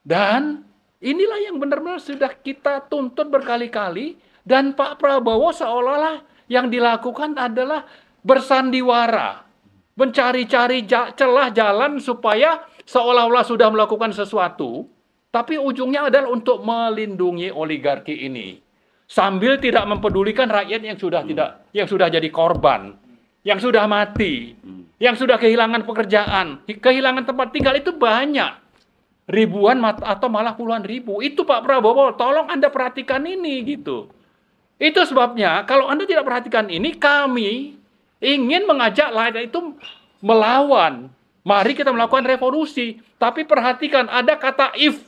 Dan inilah yang benar-benar sudah kita tuntut berkali-kali, dan Pak Prabowo seolah-olah yang dilakukan adalah bersandiwara. Mencari-cari celah jalan supaya seolah-olah sudah melakukan sesuatu, tapi ujungnya adalah untuk melindungi oligarki ini. Sambil tidak mempedulikan rakyat yang sudah jadi korban, yang sudah mati, yang sudah kehilangan pekerjaan, kehilangan tempat tinggal itu banyak. Ribuan atau malah puluhan ribu. Itu Pak Prabowo, tolong Anda perhatikan ini gitu. Itu sebabnya kalau Anda tidak perhatikan ini, kami ingin mengajak rakyat itu melawan. Mari kita melakukan revolusi. Tapi perhatikan ada kata if.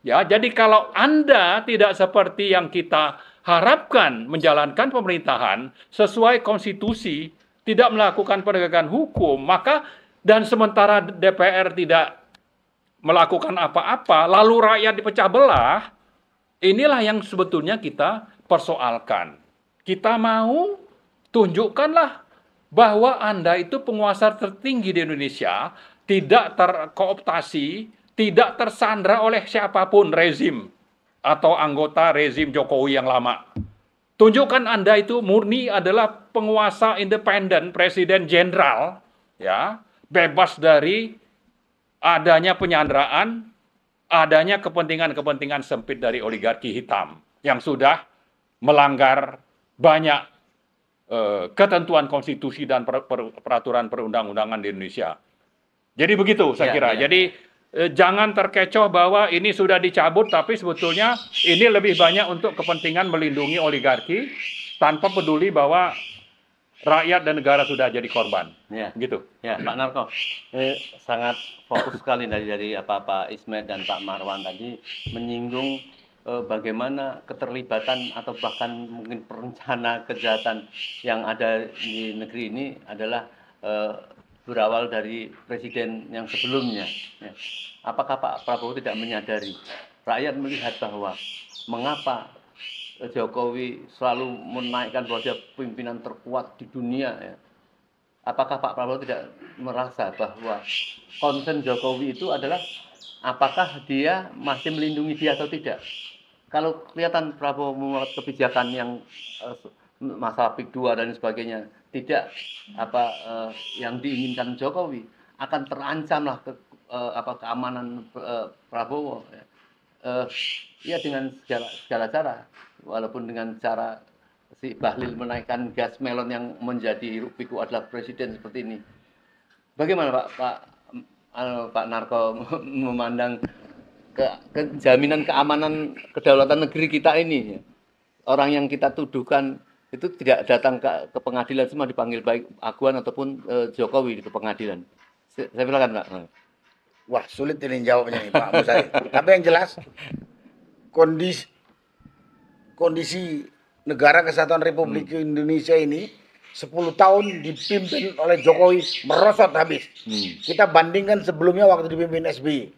Ya, jadi kalau Anda tidak seperti yang kita harapkan menjalankan pemerintahan sesuai konstitusi, tidak melakukan penegakan hukum, maka dan sementara DPR tidak melakukan apa-apa, lalu rakyat dipecah belah, inilah yang sebetulnya kita persoalkan. Kita mau tunjukkanlah bahwa Anda itu penguasa tertinggi di Indonesia, tidak terkooptasi, tidak tersandra oleh siapapun rezim atau anggota rezim Jokowi yang lama. Tunjukkan Anda itu murni adalah penguasa independen, presiden jenderal, ya, bebas dari adanya penyanderaan, adanya kepentingan-kepentingan sempit dari oligarki hitam yang sudah melanggar banyak ketentuan konstitusi dan peraturan perundang-undangan di Indonesia. Jadi begitu saya kira. Jadi jangan terkecoh bahwa ini sudah dicabut, tapi sebetulnya ini lebih banyak untuk kepentingan melindungi oligarki tanpa peduli bahwa rakyat dan negara sudah jadi korban. Ya. Gitu. Ya, Pak Narko. Sangat fokus sekali dari apa Pak Ismet dan Pak Marwan tadi menyinggung bagaimana keterlibatan atau bahkan mungkin perencana kejahatan yang ada di negeri ini adalah berawal dari presiden yang sebelumnya. Ya. Apakah Pak Prabowo tidak menyadari? Rakyat melihat bahwa mengapa Jokowi selalu menaikkan bahwa dia pimpinan terkuat di dunia. Ya. Apakah Pak Prabowo tidak merasa bahwa concern Jokowi itu adalah apakah dia masih melindungi dia atau tidak? Kalau kelihatan Prabowo membuat kebijakan yang masalah PIK 2 dan sebagainya tidak yang diinginkan Jokowi, akan terancam lah keamanan Prabowo. Ya dengan segala cara, walaupun dengan cara si Bahlil menaikkan gas melon yang menjadi hiruk pikuk adalah presiden seperti ini. Bagaimana Pak Narko memandang jaminan keamanan kedaulatan negeri kita ini? Orang yang kita tuduhkan itu tidak datang ke pengadilan, semua dipanggil baik Aguan ataupun Jokowi ke pengadilan. Saya silakan Pak. Wah, sulit ini jawabnya nih Pak Musari. Tapi yang jelas kondisi negara kesatuan Republik Indonesia ini 10 tahun dipimpin oleh Jokowi merosot habis. Kita bandingkan sebelumnya waktu dipimpin SBY.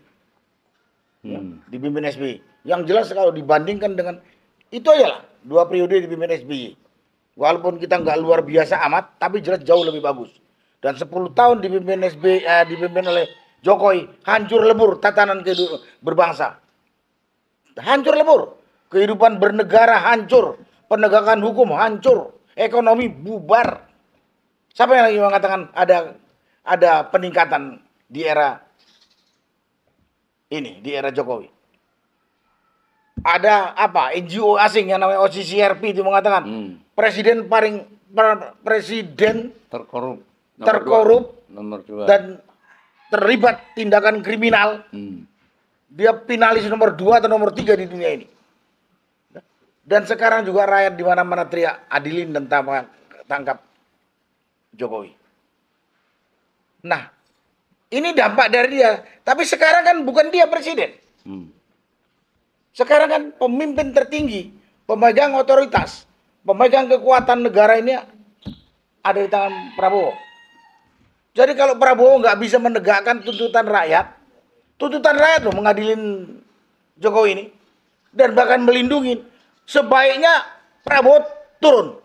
Dipimpin SBY. Yang jelas kalau dibandingkan dengan itu aja lah 2 periode dipimpin SBY. Walaupun kita nggak luar biasa amat, tapi jelas jauh lebih bagus. Dan 10 tahun dipimpin dipimpin oleh Jokowi, hancur lebur tatanan kehidupan berbangsa. Hancur lebur. Kehidupan bernegara hancur. Penegakan hukum hancur. Ekonomi bubar. Siapa yang lagi mengatakan ada peningkatan di era ini, di era Jokowi? Ada apa? NGO asing yang namanya OCCRP itu mengatakan presiden terkorup nomor 2 dan terlibat tindakan kriminal. Dia finalis nomor 2 atau nomor 3 di dunia ini. Dan sekarang juga rakyat di mana-mana teriak adilin dan tangkap Jokowi. Nah, ini dampak dari dia. Tapi sekarang kan bukan dia presiden. Sekarang kan pemimpin tertinggi, pemegang otoritas, pemegang kekuatan negara ini ada di tangan Prabowo. Jadi kalau Prabowo nggak bisa menegakkan tuntutan rakyat loh mengadilin Jokowi ini, dan bahkan melindungi, sebaiknya Prabowo turun.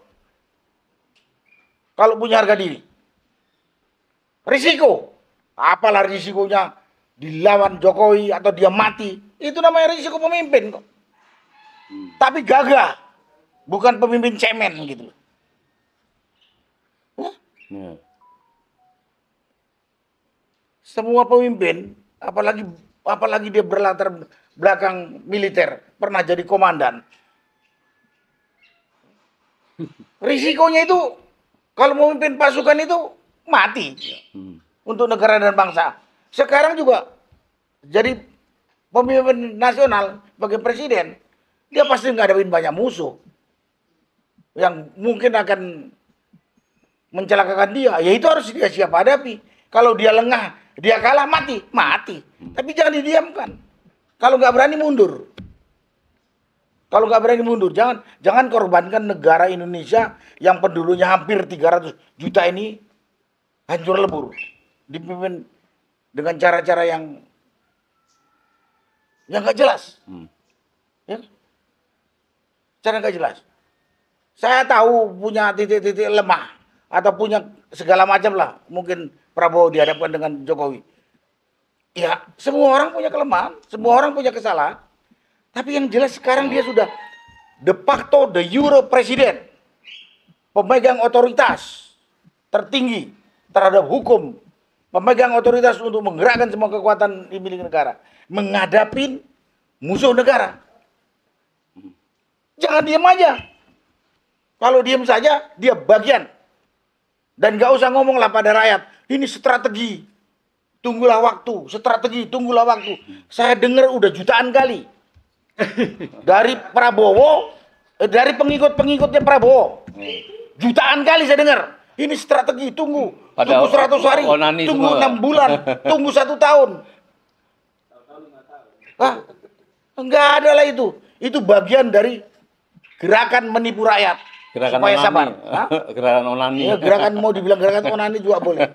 Kalau punya harga diri. Risiko. Apalah risikonya dilawan Jokowi atau dia mati. Itu namanya risiko pemimpin kok. Tapi gagah. Bukan pemimpin cemen gitu. Semua pemimpin, apalagi dia berlatar belakang militer, pernah jadi komandan. Risikonya itu kalau memimpin pasukan itu mati untuk negara dan bangsa. Sekarang juga jadi pemimpin nasional sebagai presiden, dia pasti ngadepin banyak musuh yang mungkin akan mencelakakan dia. Ya itu harus dia siap hadapi. Kalau dia lengah, dia kalah, mati. Tapi jangan didiamkan. Kalau nggak berani mundur. Jangan korbankan negara Indonesia yang penduduknya hampir 300 juta ini hancur lebur. Dipimpin dengan cara-cara yang nggak jelas. Ya? Cara nggak jelas. Saya tahu punya titik-titik lemah atau punya segala macam lah. Mungkin Prabowo dihadapkan dengan Jokowi. Ya, semua orang punya kelemahan, semua orang punya kesalahan. Tapi yang jelas sekarang dia sudah de facto de jure presiden. Pemegang otoritas tertinggi terhadap hukum. Pemegang otoritas untuk menggerakkan semua kekuatan di milik negara. Menghadapi musuh negara. Jangan diam aja. Kalau diam saja, dia bagian. Dan gak usah ngomong lah pada rakyat. Ini strategi. Tunggulah waktu. Strategi, tunggulah waktu. Saya dengar udah jutaan kali. Dari Prabowo, dari pengikut-pengikutnya Prabowo. Jutaan kali saya dengar. Ini strategi, tunggu. Tunggu 100 hari. Tunggu 6 bulan. Tunggu 1 tahun. Enggak ada lah itu. Itu bagian dari gerakan menipu rakyat. Gerakan supaya onani. sabar. Gerakan onani. Ya, gerakan mau dibilang gerakan onani juga boleh.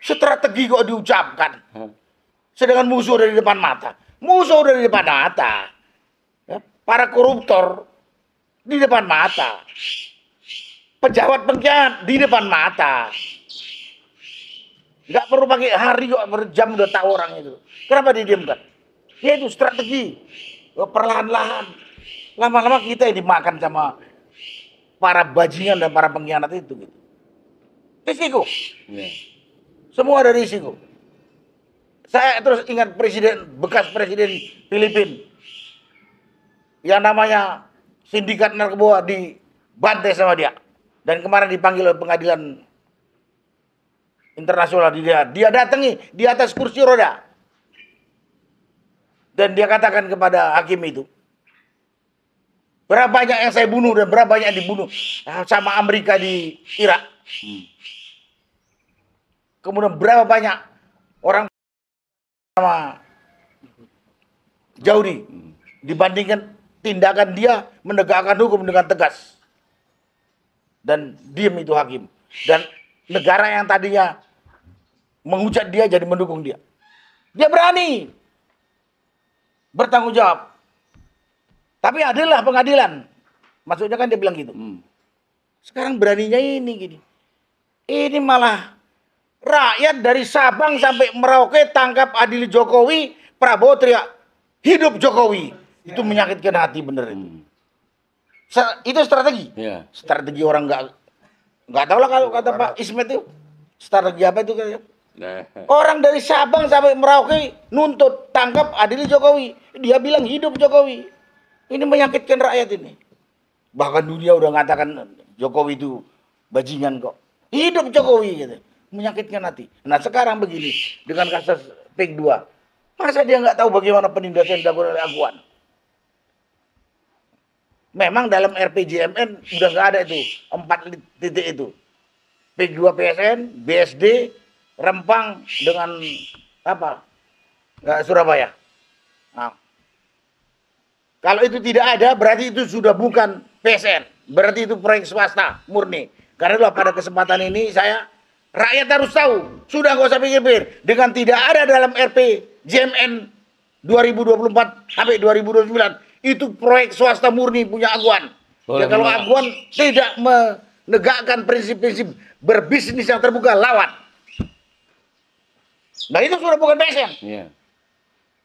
Strategi kok diucapkan. Sedangkan musuh dari depan mata. Musuh dari depan mata. Ya, para koruptor di depan mata. Pejabat pengkhianat di depan mata. Nggak perlu pakai hari kok, berjam udah tahu orang itu. Kenapa didiamkan? Ya itu strategi. Perlahan-lahan. Lama-lama kita yang dimakan sama para bajingan dan para pengkhianat itu. Gitu. Risiko. Yeah. Semua ada risiko. Saya terus ingat bekas presiden Filipina yang namanya sindikat narkoba dibantai sama dia. Dan kemarin dipanggil oleh pengadilan internasional dia datangi di atas kursi roda. Dan dia katakan kepada hakim itu, berapa banyak yang saya bunuh dan berapa banyak yang dibunuh sama Amerika di Irak. Kemudian berapa banyak orang sama Yahudi dibandingkan tindakan dia menegakkan hukum dengan tegas. Dan diam itu hakim. Dan negara yang tadinya menghujat dia jadi mendukung dia. Dia berani bertanggung jawab. Tapi adillah pengadilan. Maksudnya kan dia bilang gitu. Sekarang beraninya ini gini. Ini malah rakyat dari Sabang sampai Merauke tangkap adili Jokowi, Prabowo teriak, hidup Jokowi. Itu menyakitkan hati bener itu. Itu strategi. Iya. Strategi orang nggak tahu lah kalau kata Pak Ismet itu. Strategi apa itu kayaknya? Orang dari Sabang sampai Merauke nuntut tangkap adili Jokowi. Dia bilang hidup Jokowi. Ini menyakitkan rakyat ini. Bahkan dunia udah mengatakan Jokowi itu bajingan kok. Hidup Jokowi gitu. Menyakitkan hati. Nah sekarang begini dengan kasus PIK 2. Masa dia nggak tahu bagaimana penindasan dilakukan oleh Aguan? Memang dalam RPJMN udah nggak ada itu 4 titik itu. PIK 2 PSN, BSD, Rempang dengan apa? Surabaya. Nah, kalau itu tidak ada berarti itu sudah bukan PSN. Berarti itu proyek swasta murni. Karena pada kesempatan ini rakyat harus tahu. Sudah nggak usah pikir-pikir. Dengan tidak ada dalam RPJMN 2024 sampai 2029 itu proyek swasta murni punya Aguan. Ya kalau Aguan tidak menegakkan prinsip-prinsip berbisnis yang terbuka, lawan. Nah itu sudah bukan PSN. Iya.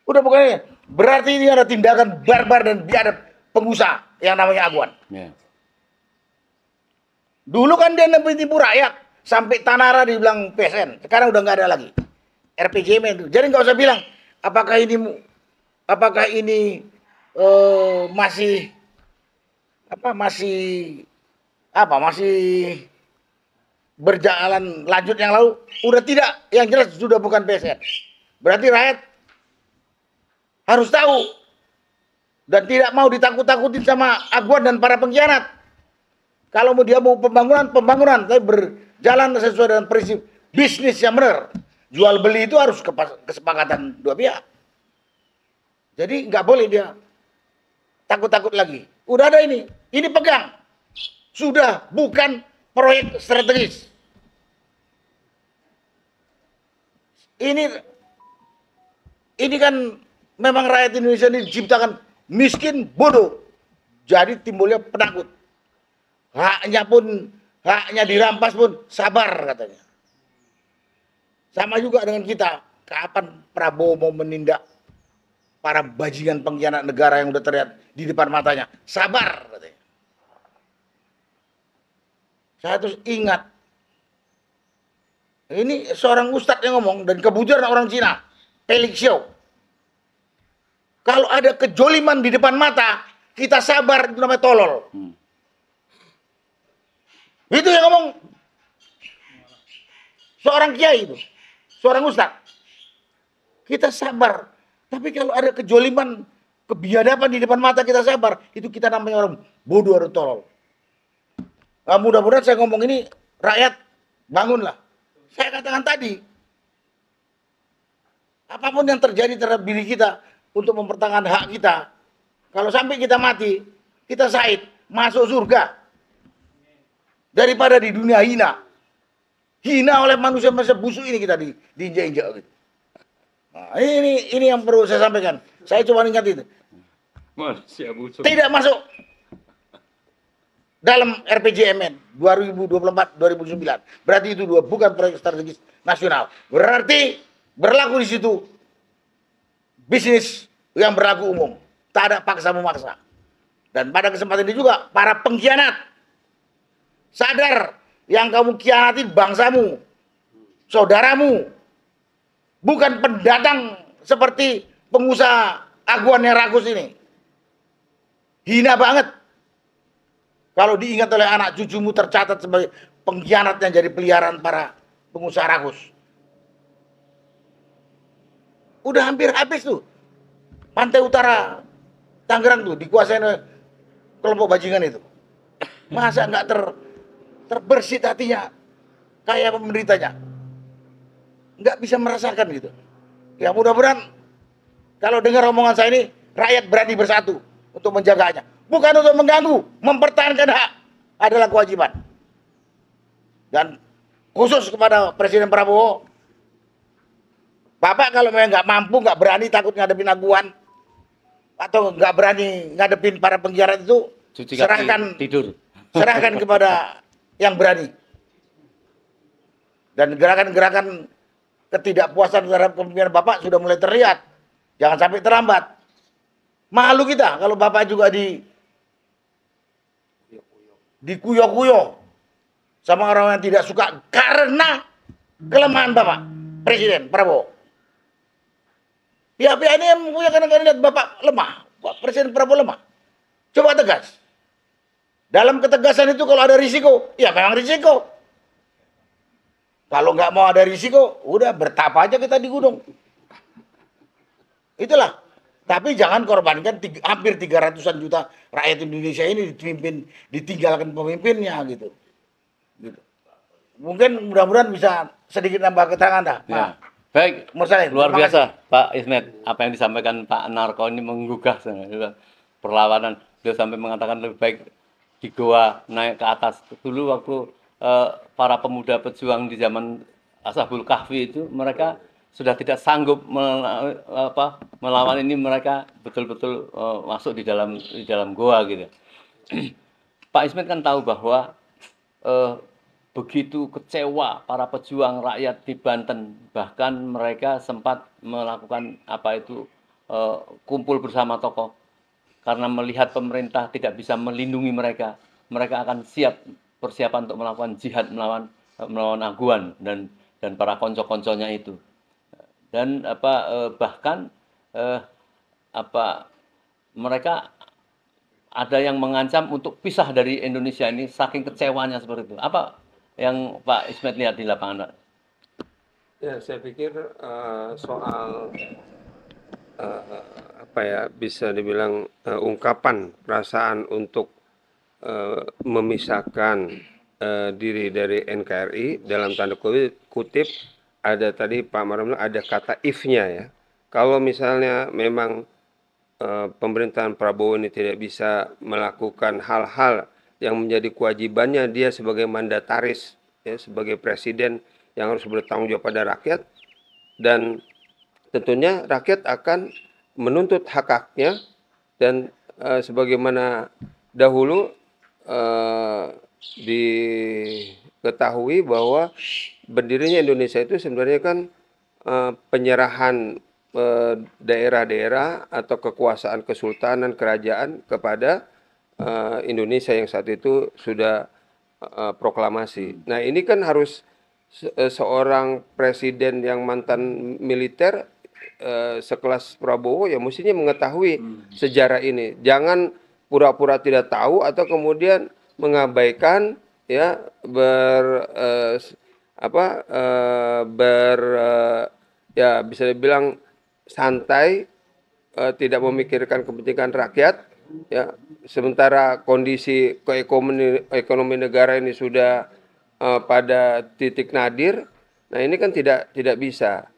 Udah bukan. Berarti ini ada tindakan barbar dan biadab pengusaha yang namanya Aguan. Iya. Dulu kan dia tipu rakyat sampai Tanara dibilang PSN. Sekarang udah nggak ada lagi. RPJMN itu. Jadi nggak usah bilang apakah ini masih berjalan lanjut yang lalu, udah tidak, yang jelas sudah bukan PSN. Berarti rakyat harus tahu dan tidak mau ditakut-takutin sama Aguan dan para pengkhianat. Kalau dia mau pembangunan, tapi berjalan sesuai dengan prinsip bisnis yang benar. Jual beli itu harus kesepakatan dua pihak. Jadi nggak boleh dia takut-takut lagi. Udah ada ini pegang. Sudah bukan proyek strategis. Ini kan memang rakyat Indonesia ini diciptakan miskin, bodoh. Jadi timbulnya penakut. Haknya dirampas pun sabar katanya. Sama juga dengan kita. Kapan Prabowo mau menindak para bajingan pengkhianat negara yang udah terlihat di depan matanya? Sabar katanya. Saya terus ingat. Ini seorang ustadz yang ngomong dan kebetulan orang Cina, Felix Xiao. Kalau ada kejoliman di depan mata, kita sabar, itu namanya tolol. Itu yang ngomong seorang kiai itu, seorang ustadz. Kita sabar. Tapi kalau ada kejoliman, kebiadaban di depan mata kita sabar, itu kita namanya orang bodoh atau tolol. Nah, mudah-mudahan saya ngomong ini, rakyat bangunlah. Saya katakan tadi, apapun yang terjadi terhadap diri kita untuk mempertahankan hak kita, kalau sampai kita mati, kita syahid, masuk surga. Daripada di dunia hina oleh manusia-manusia busuk ini kita diinjak-injak. Nah, ini yang perlu saya sampaikan. Saya cuma ingat itu. Manusia busuk. Tidak masuk dalam RPJMN 2024-2009. Berarti itu bukan proyek strategis nasional. Berarti berlaku di situ bisnis yang berlaku umum. Tak ada paksa memaksa. Dan pada kesempatan ini juga para pengkhianat sadar yang kamu khianati bangsamu, saudaramu. bukan pendatang seperti pengusaha aguannya rakus ini. Hina banget. Kalau diingat oleh anak cucumu tercatat sebagai pengkhianat yang jadi peliharaan para pengusaha rakus. Udah hampir habis tuh. Pantai utara Tangerang tuh dikuasai oleh kelompok bajingan itu. Masa nggak terbersit hatinya kayak penderitanya? Nggak bisa merasakan gitu. Ya mudah-mudahan kalau dengar omongan saya ini, rakyat berani bersatu untuk menjaganya. Bukan untuk mengganggu, mempertahankan hak adalah kewajiban. Dan khusus kepada Presiden Prabowo, Bapak kalau memang nggak mampu, nggak berani, takut ngadepin aguan, atau nggak berani ngadepin para pengkhianat itu, serahkan kepada yang berani. Dan gerakan-gerakan ketidakpuasan terhadap kepemimpinan Bapak sudah mulai terlihat. Jangan sampai terlambat. Malu kita kalau Bapak juga dikuyok-kuyok sama orang yang tidak suka karena kelemahan Bapak Presiden Prabowo. Pihak-pihak ini yang punya kandidat Bapak lemah, Pak Presiden Prabowo lemah. Coba tegas. Dalam ketegasan itu kalau ada risiko, ya memang risiko. Kalau nggak mau ada risiko, udah bertapa aja kita di gunung. Itulah. Tapi jangan korbankan hampir 300-an juta rakyat Indonesia ini ditinggalkan pemimpinnya gitu. Mungkin mudah-mudahan bisa sedikit nambah keterangan dah. Ya. Baik, luar biasa Pak Ismet. Apa yang disampaikan Pak Narko ini menggugah perlawanan. Dia sampai mengatakan lebih baik di goa naik ke atas. Dulu waktu para pemuda pejuang di zaman Ashabul Kahfi itu, mereka sudah tidak sanggup melawan ini, mereka betul-betul masuk di dalam goa gitu. Pak Ismet kan tahu bahwa begitu kecewa para pejuang rakyat di Banten, bahkan mereka sempat melakukan kumpul bersama tokoh karena melihat pemerintah tidak bisa melindungi mereka. Mereka akan siap persiapan untuk melakukan jihad melawan aguan dan para konco-konconya itu. Dan bahkan mereka ada yang mengancam untuk pisah dari Indonesia ini saking kecewanya seperti itu. Apa yang Pak Ismet lihat di lapangan, Pak? Ya, saya pikir soal bisa dibilang ungkapan perasaan untuk memisahkan diri dari NKRI dalam tanda kutip, ada tadi Pak Marham ada kata if-nya ya. Kalau misalnya memang pemerintahan Prabowo ini tidak bisa melakukan hal-hal yang menjadi kewajibannya dia sebagai mandataris, ya, sebagai presiden yang harus bertanggung jawab pada rakyat, dan tentunya rakyat akan menuntut hak-haknya, dan sebagaimana dahulu diketahui bahwa berdirinya Indonesia itu sebenarnya kan penyerahan daerah-daerah atau kekuasaan kesultanan kerajaan kepada Indonesia yang saat itu sudah proklamasi. Nah, ini kan harus seorang presiden yang mantan militer sekelas Prabowo ya mestinya mengetahui sejarah ini. Jangan pura-pura tidak tahu atau kemudian mengabaikan, ya, ya bisa dibilang santai, tidak memikirkan kepentingan rakyat, ya, sementara kondisi ekonomi negara ini sudah pada titik nadir. Nah, ini kan tidak bisa.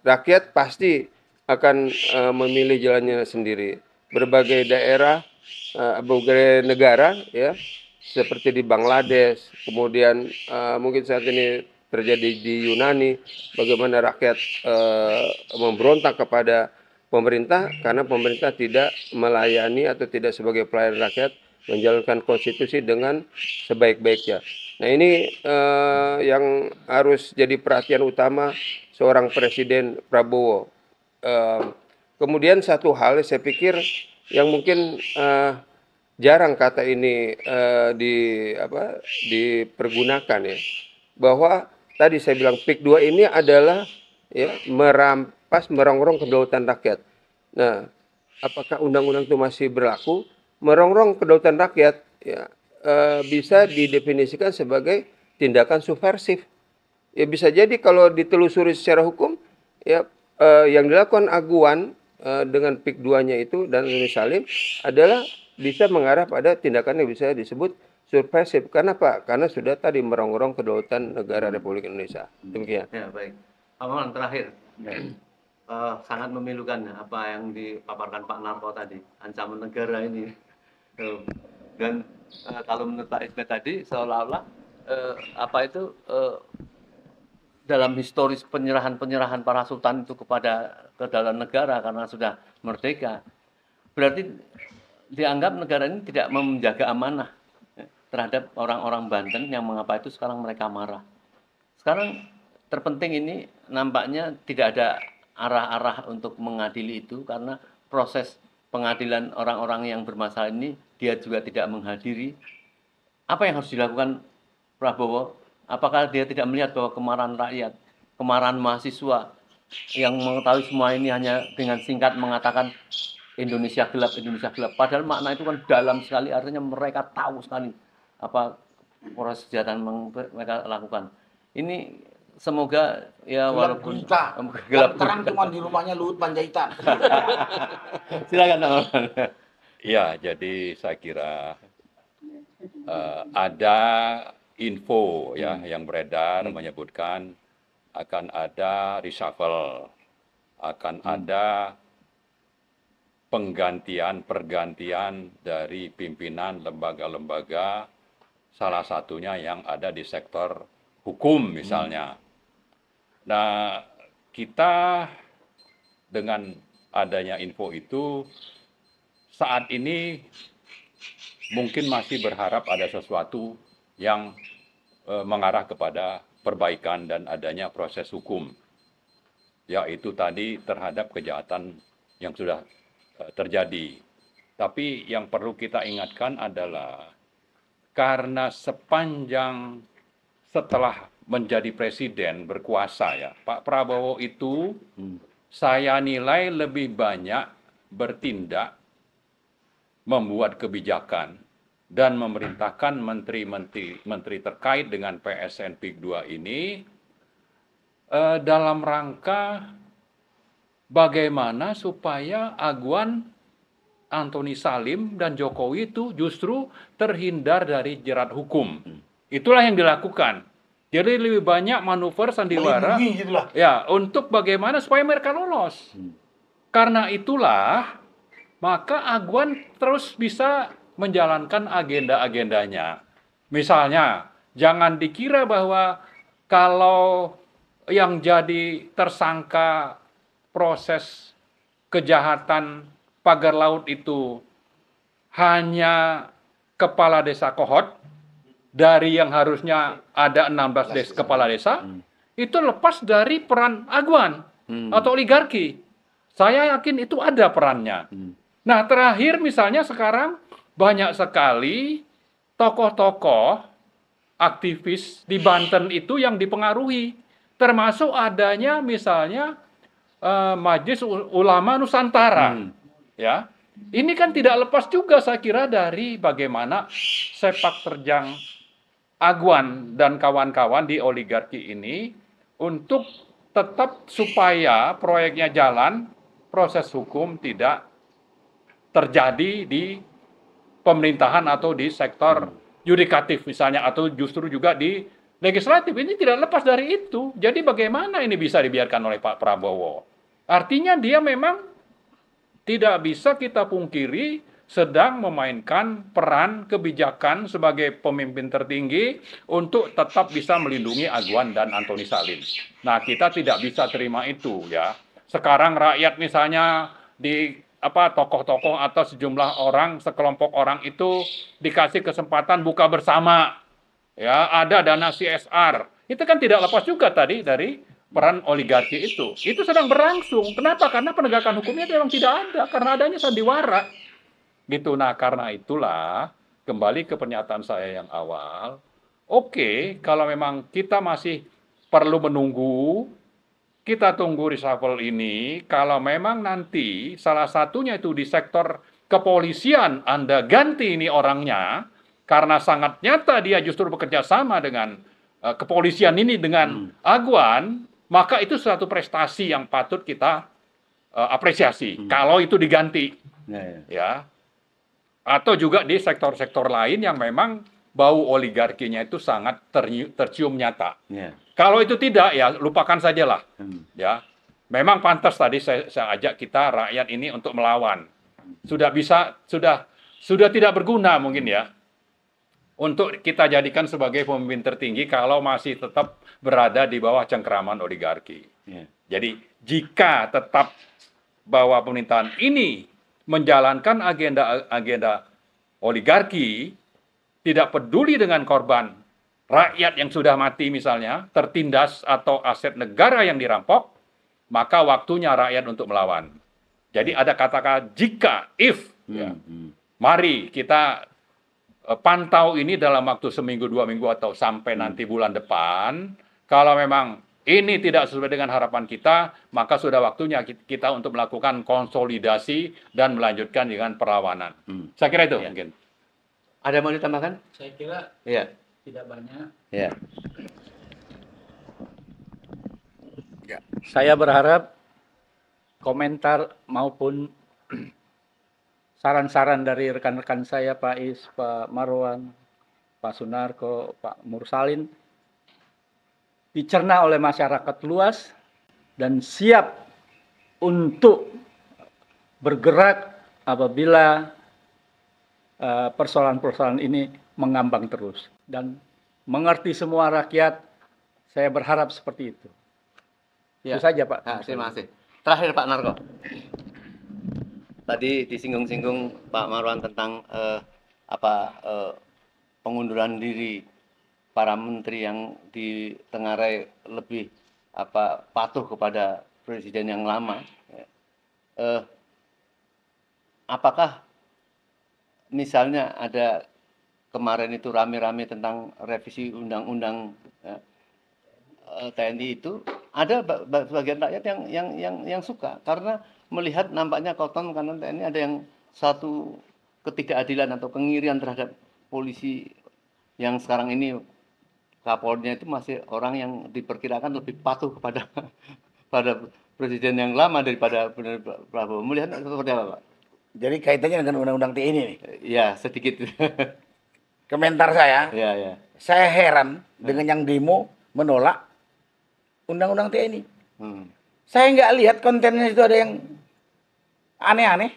Rakyat pasti akan memilih jalannya sendiri. Berbagai daerah, berbagai negara, ya, seperti di Bangladesh, kemudian mungkin saat ini terjadi di Yunani, bagaimana rakyat memberontak kepada pemerintah karena pemerintah tidak melayani atau tidak sebagai pelayan rakyat menjalankan konstitusi dengan sebaik-baiknya. Nah, ini yang harus jadi perhatian utama seorang Presiden Prabowo. Kemudian satu hal saya pikir yang mungkin jarang kata ini dipergunakan, ya, bahwa tadi saya bilang PIK 2 ini adalah ya merampas, merongrong kedaulatan rakyat. Nah, apakah undang-undang itu masih berlaku? Merongrong kedaulatan rakyat ya bisa didefinisikan sebagai tindakan subversif. Ya bisa jadi kalau ditelusuri secara hukum ya yang dilakukan Aguan dengan PIK 2-nya itu dan Antoni Salim adalah bisa mengarah pada tindakan yang bisa disebut subversif. Karena apa? Karena sudah tadi merongrong kedaulatan negara Republik Indonesia. Demikian. Ya, baik. Pak Maman, terakhir. Sangat memilukan apa yang dipaparkan Pak Narko tadi, ancaman negara ini. Dan kalau menurut Pak Ismet tadi, seolah-olah dalam historis penyerahan para sultan itu ke dalam negara karena sudah merdeka, berarti dianggap negara ini tidak menjaga amanah terhadap orang-orang Banten yang mengapa itu sekarang mereka marah. Sekarang terpenting ini nampaknya tidak ada arah-arah untuk mengadili itu karena proses pengadilan orang-orang yang bermasalah ini dia juga tidak menghadiri. Apa yang harus dilakukan Prabowo? Apakah dia tidak melihat bahwa kemarahan rakyat, kemarahan mahasiswa yang mengetahui semua ini hanya dengan singkat mengatakan Indonesia gelap, Indonesia gelap. Padahal makna itu kan dalam sekali, artinya mereka tahu sekali apa proses kejahatan mereka lakukan. Ini semoga ya walaupun gelap terang cuma di rumahnya Luhut Panjaitan. Silakan. Ya, jadi saya kira ada info ya yang beredar menyebutkan akan ada reshuffle, akan ada pergantian dari pimpinan lembaga-lembaga, salah satunya yang ada di sektor hukum misalnya. Nah, kita dengan adanya info itu saat ini mungkin masih berharap ada sesuatu yang mengarah kepada perbaikan dan adanya proses hukum, yaitu tadi terhadap kejahatan yang sudah terjadi. Tapi yang perlu kita ingatkan adalah karena sepanjang setelah menjadi presiden berkuasa ya, Pak Prabowo itu saya nilai lebih banyak bertindak, membuat kebijakan dan memerintahkan menteri terkait dengan PSN PIK 2 ini dalam rangka bagaimana supaya Aguan, Antoni Salim, dan Jokowi itu justru terhindar dari jerat hukum. Itulah yang dilakukan. Jadi lebih banyak manuver sandiwara ya untuk bagaimana supaya mereka lolos. Karena itulah maka Aguan terus bisa menjalankan agenda-agendanya. Misalnya, jangan dikira bahwa kalau yang jadi tersangka proses kejahatan pagar laut itu hanya kepala desa Kohot, dari yang harusnya ada 16 kepala desa, itu lepas dari peran Aguan atau oligarki. Saya yakin itu ada perannya. Nah, terakhir misalnya sekarang banyak sekali tokoh-tokoh aktivis di Banten itu yang dipengaruhi, termasuk adanya misalnya Majelis Ulama Nusantara. Ya, ini kan tidak lepas juga saya kira dari bagaimana sepak terjang Aguan dan kawan-kawan di oligarki ini untuk tetap supaya proyeknya jalan, proses hukum tidak terjadi di pemerintahan atau di sektor yudikatif misalnya, atau justru juga di legislatif. Ini tidak lepas dari itu. Jadi bagaimana ini bisa dibiarkan oleh Pak Prabowo? Artinya dia memang tidak bisa kita pungkiri sedang memainkan peran kebijakan sebagai pemimpin tertinggi untuk tetap bisa melindungi Aguan dan Antoni Salim. Nah, kita tidak bisa terima itu ya. Sekarang rakyat misalnya tokoh-tokoh atau sejumlah orang, sekelompok orang itu dikasih kesempatan buka bersama. Ya, ada dana CSR. Itu kan tidak lepas juga tadi dari peran oligarki itu. Itu sedang berlangsung. Kenapa? Karena penegakan hukumnya memang tidak ada, karena adanya sandiwara. Gitu. Nah, karena itulah kembali ke pernyataan saya yang awal. Oke, kalau memang kita masih perlu menunggu kita tunggu reshuffle ini. Kalau memang nanti salah satunya itu di sektor kepolisian Anda ganti ini orangnya, karena sangat nyata dia justru bekerja sama dengan kepolisian ini dengan Aguan, maka itu suatu prestasi yang patut kita apresiasi. Kalau itu diganti, ya. Atau juga di sektor-sektor lain yang memang bau oligarkinya itu sangat tercium nyata. Kalau itu tidak, ya lupakan sajalah. Ya, memang pantas tadi saya ajak kita rakyat ini untuk melawan. Sudah tidak berguna mungkin ya untuk kita jadikan sebagai pemimpin tertinggi kalau masih tetap berada di bawah cengkeraman oligarki. Jadi jika tetap bahwa pemerintahan ini menjalankan agenda oligarki, tidak peduli dengan korban rakyat yang sudah mati misalnya, tertindas atau aset negara yang dirampok, maka waktunya rakyat untuk melawan. Jadi ada kata-kata jika, if. Ya. Mari kita pantau ini dalam waktu seminggu, 2 minggu, atau sampai nanti bulan depan. Kalau memang ini tidak sesuai dengan harapan kita, maka sudah waktunya kita untuk melakukan konsolidasi dan melanjutkan dengan perlawanan. Saya kira itu mungkin. Ada yang mau ditambahkan? Saya kira tidak banyak. Saya berharap komentar maupun saran-saran dari rekan-rekan saya, Pak Is, Pak Marwan, Pak Sunarko, Pak Mursalin, dicerna oleh masyarakat luas dan siap untuk bergerak apabila persoalan-persoalan ini mengambang terus. Dan mengerti semua rakyat, saya berharap seperti itu. Itu saja, Pak. Terima kasih. Terakhir, Pak Narko. Tadi disinggung-singgung Pak Marwan tentang pengunduran diri para menteri yang ditengarai lebih patuh kepada presiden yang lama. Apakah misalnya ada kemarin itu rame-rame tentang revisi undang-undang TNI itu, ada bagian rakyat yang suka karena melihat nampaknya koton karena TNI ada yang satu ketidakadilan atau kengirian terhadap polisi yang sekarang ini Kapolnya itu masih orang yang diperkirakan lebih patuh kepada presiden yang lama daripada Prabowo. Melihat seperti apa, Pak? Jadi kaitannya dengan undang-undang TNI nih. Ya, sedikit. Komentar saya, saya heran dengan yang demo menolak undang-undang TNI. Saya nggak lihat kontennya itu ada yang aneh-aneh.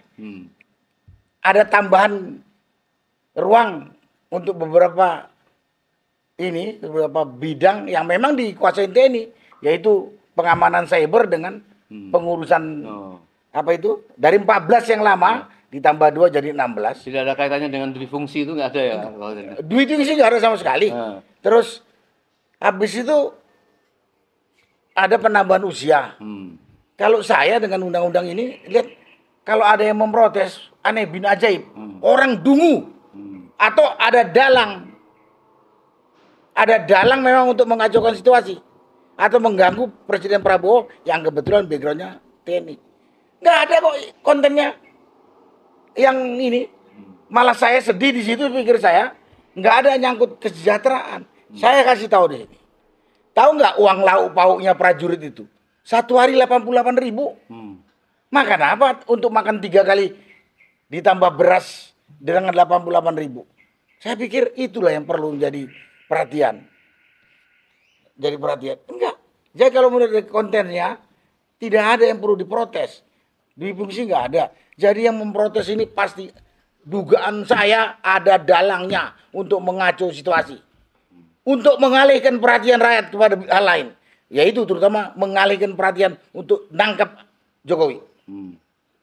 Ada tambahan ruang untuk beberapa bidang yang memang dikuasai TNI, yaitu pengamanan cyber dengan pengurusan dari 14 yang lama ditambah 2 jadi 16. Tidak ada kaitannya dengan dui fungsi itu, nggak ada ya? Dui fungsi nggak ada sama sekali. Terus habis itu ada penambahan usia. Kalau saya dengan undang-undang ini lihat, kalau ada yang memprotes aneh bin ajaib, orang dungu atau ada dalang memang untuk mengacaukan situasi atau mengganggu Presiden Prabowo yang kebetulan backgroundnya TNI. Nggak ada kok kontennya yang ini. Malah saya sedih di situ, pikir saya nggak ada nyangkut kesejahteraan. Saya kasih tahu deh, tahu nggak uang lauk pauknya prajurit itu 1 hari 88.000. Makan apa untuk makan 3 kali ditambah beras dengan 88.000. Saya pikir itulah yang perlu menjadi perhatian. Enggak. Jadi kalau menurut kontennya tidak ada yang perlu diprotes. Di fungsi nggak ada. Jadi yang memprotes ini pasti dugaan saya ada dalangnya untuk mengacau situasi. Untuk mengalihkan perhatian rakyat kepada hal lain. Yaitu terutama mengalihkan perhatian untuk nangkap Jokowi.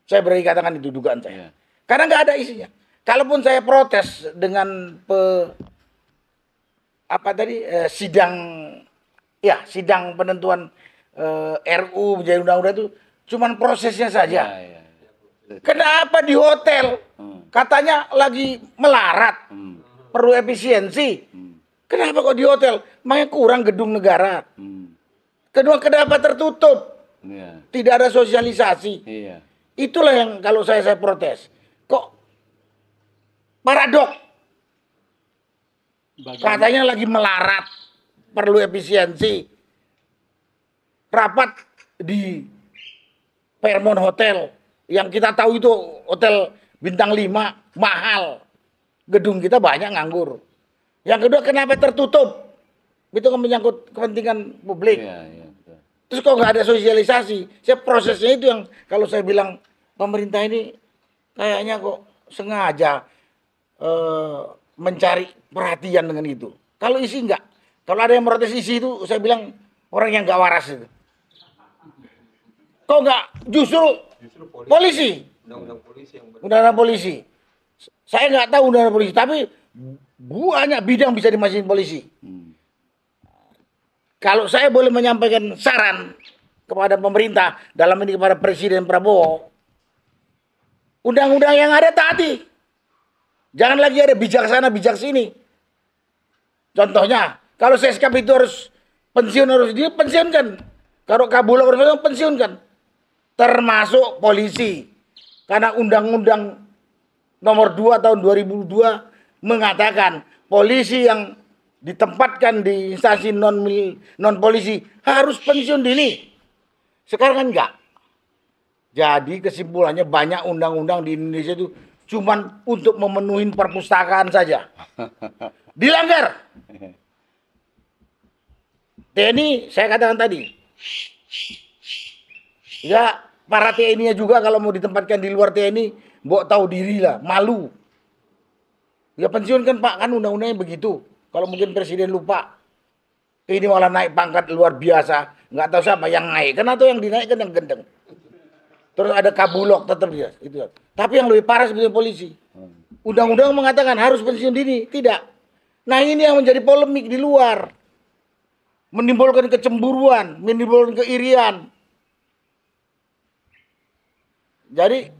Saya berani katakan itu dugaan saya. Karena nggak ada isinya. Kalaupun saya protes dengan sidang penentuan RU menjadi undang-undang itu cuman prosesnya saja. Kenapa di hotel katanya lagi melarat, perlu efisiensi? Kenapa kok di hotel? Makanya kurang gedung negara. Kedua, kenapa tertutup? Iya. Tidak ada sosialisasi. Iya. Itulah yang kalau saya protes. Kok paradok? Katanya lagi melarat, perlu efisiensi. Rapat di Fairmont Hotel, yang kita tahu itu hotel bintang 5, mahal. Gedung kita banyak nganggur. Yang kedua, kenapa tertutup? Itu kan menyangkut kepentingan publik. Iya, iya, betul. Terus kok nggak ada sosialisasi? Prosesnya itu yang kalau saya bilang pemerintah ini kayaknya kok sengaja mencari perhatian dengan itu. Kalau isi enggak. Kalau ada yang protes isi itu, saya bilang orang yang nggak waras itu. Kok nggak justru polisi? Undang-undang polisi. Saya nggak tahu undang-undang polisi, tapi banyak bidang bisa dimasukin polisi. Kalau saya boleh menyampaikan saran kepada pemerintah, dalam ini kepada Presiden Prabowo, undang-undang yang ada taati. Jangan lagi ada bijak sana, bijak sini. Contohnya, kalau Seskap itu harus pensiun, harus dipensiunkan. Kalau kabul harus pensiunkan. Termasuk polisi. Karena Undang-Undang Nomor 2 tahun 2002 mengatakan polisi yang ditempatkan di instansi non polisi harus pensiun dini. Sekarang kan enggak. Jadi kesimpulannya banyak undang-undang di Indonesia itu cuman untuk memenuhi perpustakaan saja. Dilanggar. TNI saya katakan tadi. Ya, para TNI-nya juga kalau mau ditempatkan di luar TNI, mbok tahu diri lah, malu. Ya pensiunkan Pak, kan undang-undangnya begitu. Kalau mungkin presiden lupa. Ini malah naik pangkat luar biasa. Nggak tahu siapa yang naik. Kan atau yang dinaikkan yang gendeng. Terus ada kabulok tetap dia. Itu. Tapi yang lebih parah sebetulnya polisi. Undang-undang mengatakan harus pensiun dini. Tidak. Nah ini yang menjadi polemik di luar. Menimbulkan kecemburuan. Menimbulkan keirian. Jadi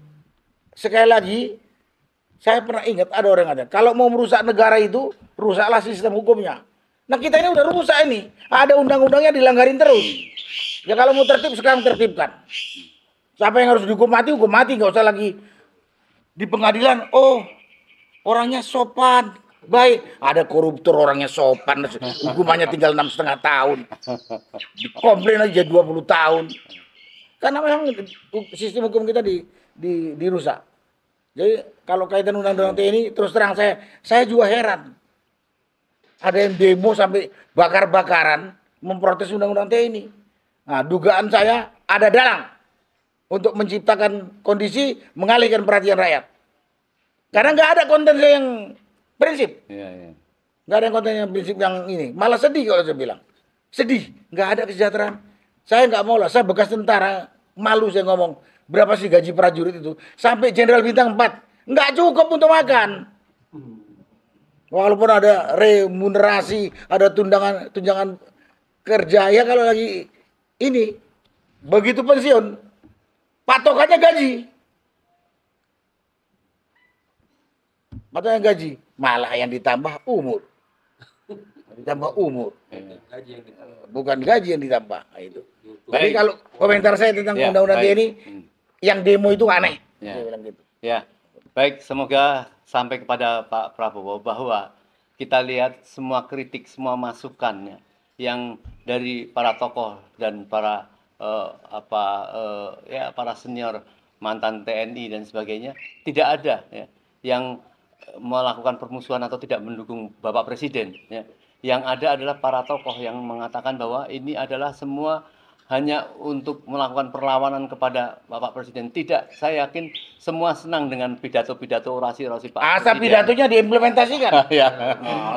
sekali lagi. Saya pernah ingat ada orang yang ada. Kalau mau merusak negara itu. Rusaklah sistem hukumnya. Nah kita ini udah rusak ini. Ada undang-undangnya dilanggarin terus. Ya kalau mau tertib sekarang tertibkan. Siapa yang harus dihukum mati, hukum mati. Nggak usah lagi di pengadilan. Oh, orangnya sopan, baik. Ada koruptor orangnya sopan, hukumannya tinggal 6,5 tahun. Dikomplain aja 20 tahun. Karena memang sistem hukum kita dirusak. Jadi kalau kaitan undang-undang TNI, terus terang saya juga heran. Ada yang demo sampai bakar-bakaran memprotes undang-undang TNI. Nah, dugaan saya ada dalang. Untuk menciptakan kondisi mengalihkan perhatian rakyat. Karena nggak ada konten yang prinsip. Nggak ada konten yang prinsip yang ini. Malah sedih kalau saya bilang. Sedih. Nggak ada kesejahteraan. Saya nggak mau lah. Saya bekas tentara. Malu saya ngomong. Berapa sih gaji prajurit itu? Sampai jenderal bintang 4. Nggak cukup untuk makan. Walaupun ada remunerasi. Ada tunjangan kerja. Ya kalau lagi ini. Begitu pensiun. Patokannya gaji. Patokannya gaji. Malah yang ditambah umur. Ditambah umur. Bukan gaji yang ditambah. Nah, itu. Jadi kalau komentar saya tentang undang-undang TNI, yang demo itu aneh. Gitu. Ya, baik. Semoga sampai kepada Pak Prabowo bahwa kita lihat semua kritik, semua masukannya yang dari para tokoh dan para para senior mantan TNI dan sebagainya tidak ada ya, yang melakukan permusuhan atau tidak mendukung Bapak Presiden ya. Yang ada adalah para tokoh yang mengatakan bahwa ini adalah semua hanya untuk melakukan perlawanan kepada Bapak Presiden. Tidak, saya yakin semua senang dengan pidato-pidato orasi-orasi Pak Presiden. Asal pidatonya diimplementasikan. Ya.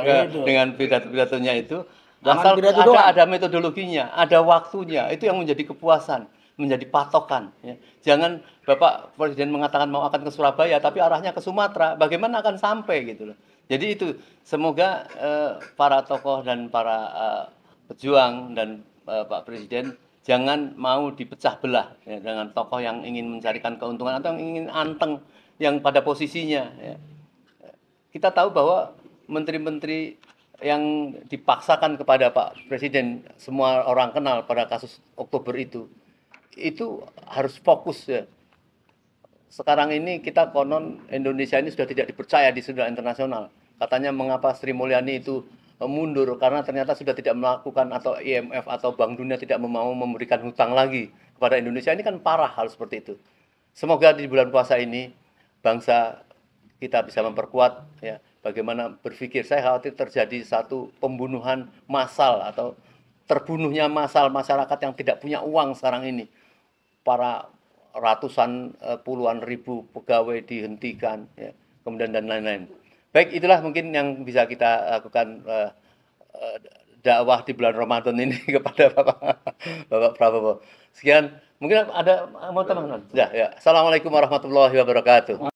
Gitu. Dengan pidato-pidatonya itu Jangan asal ada metodologinya, ada waktunya, itu yang menjadi kepuasan, menjadi patokan. Ya. Jangan Bapak Presiden mengatakan mau akan ke Surabaya, tapi arahnya ke Sumatera, bagaimana akan sampai gitu loh. Jadi itu semoga para tokoh dan para pejuang dan Pak Presiden jangan mau dipecah belah ya, dengan tokoh yang ingin mencarikan keuntungan atau yang ingin anteng yang pada posisinya. Ya. Kita tahu bahwa menteri-menteri yang dipaksakan kepada Pak Presiden, semua orang kenal pada kasus Oktober itu itu harus fokus ya. Sekarang ini kita konon Indonesia ini sudah tidak dipercaya di dunia internasional. Katanya mengapa Sri Mulyani itu mundur karena ternyata sudah tidak melakukan atau IMF atau Bank Dunia tidak mau memberikan hutang lagi kepada Indonesia. Ini kan parah hal seperti itu. Semoga di bulan puasa ini bangsa kita bisa memperkuat ya bagaimana berpikir. Saya khawatir terjadi satu pembunuhan massal atau terbunuhnya massal masyarakat yang tidak punya uang sekarang ini. Para ratusan puluhan ribu pegawai dihentikan ya, kemudian dan lain-lain. Baik, itulah mungkin yang bisa kita lakukan dakwah di bulan Ramadan ini kepada Bapak Prabowo. Sekian, mungkin ada mau tambahkan? Ya. Assalamualaikum warahmatullahi wabarakatuh.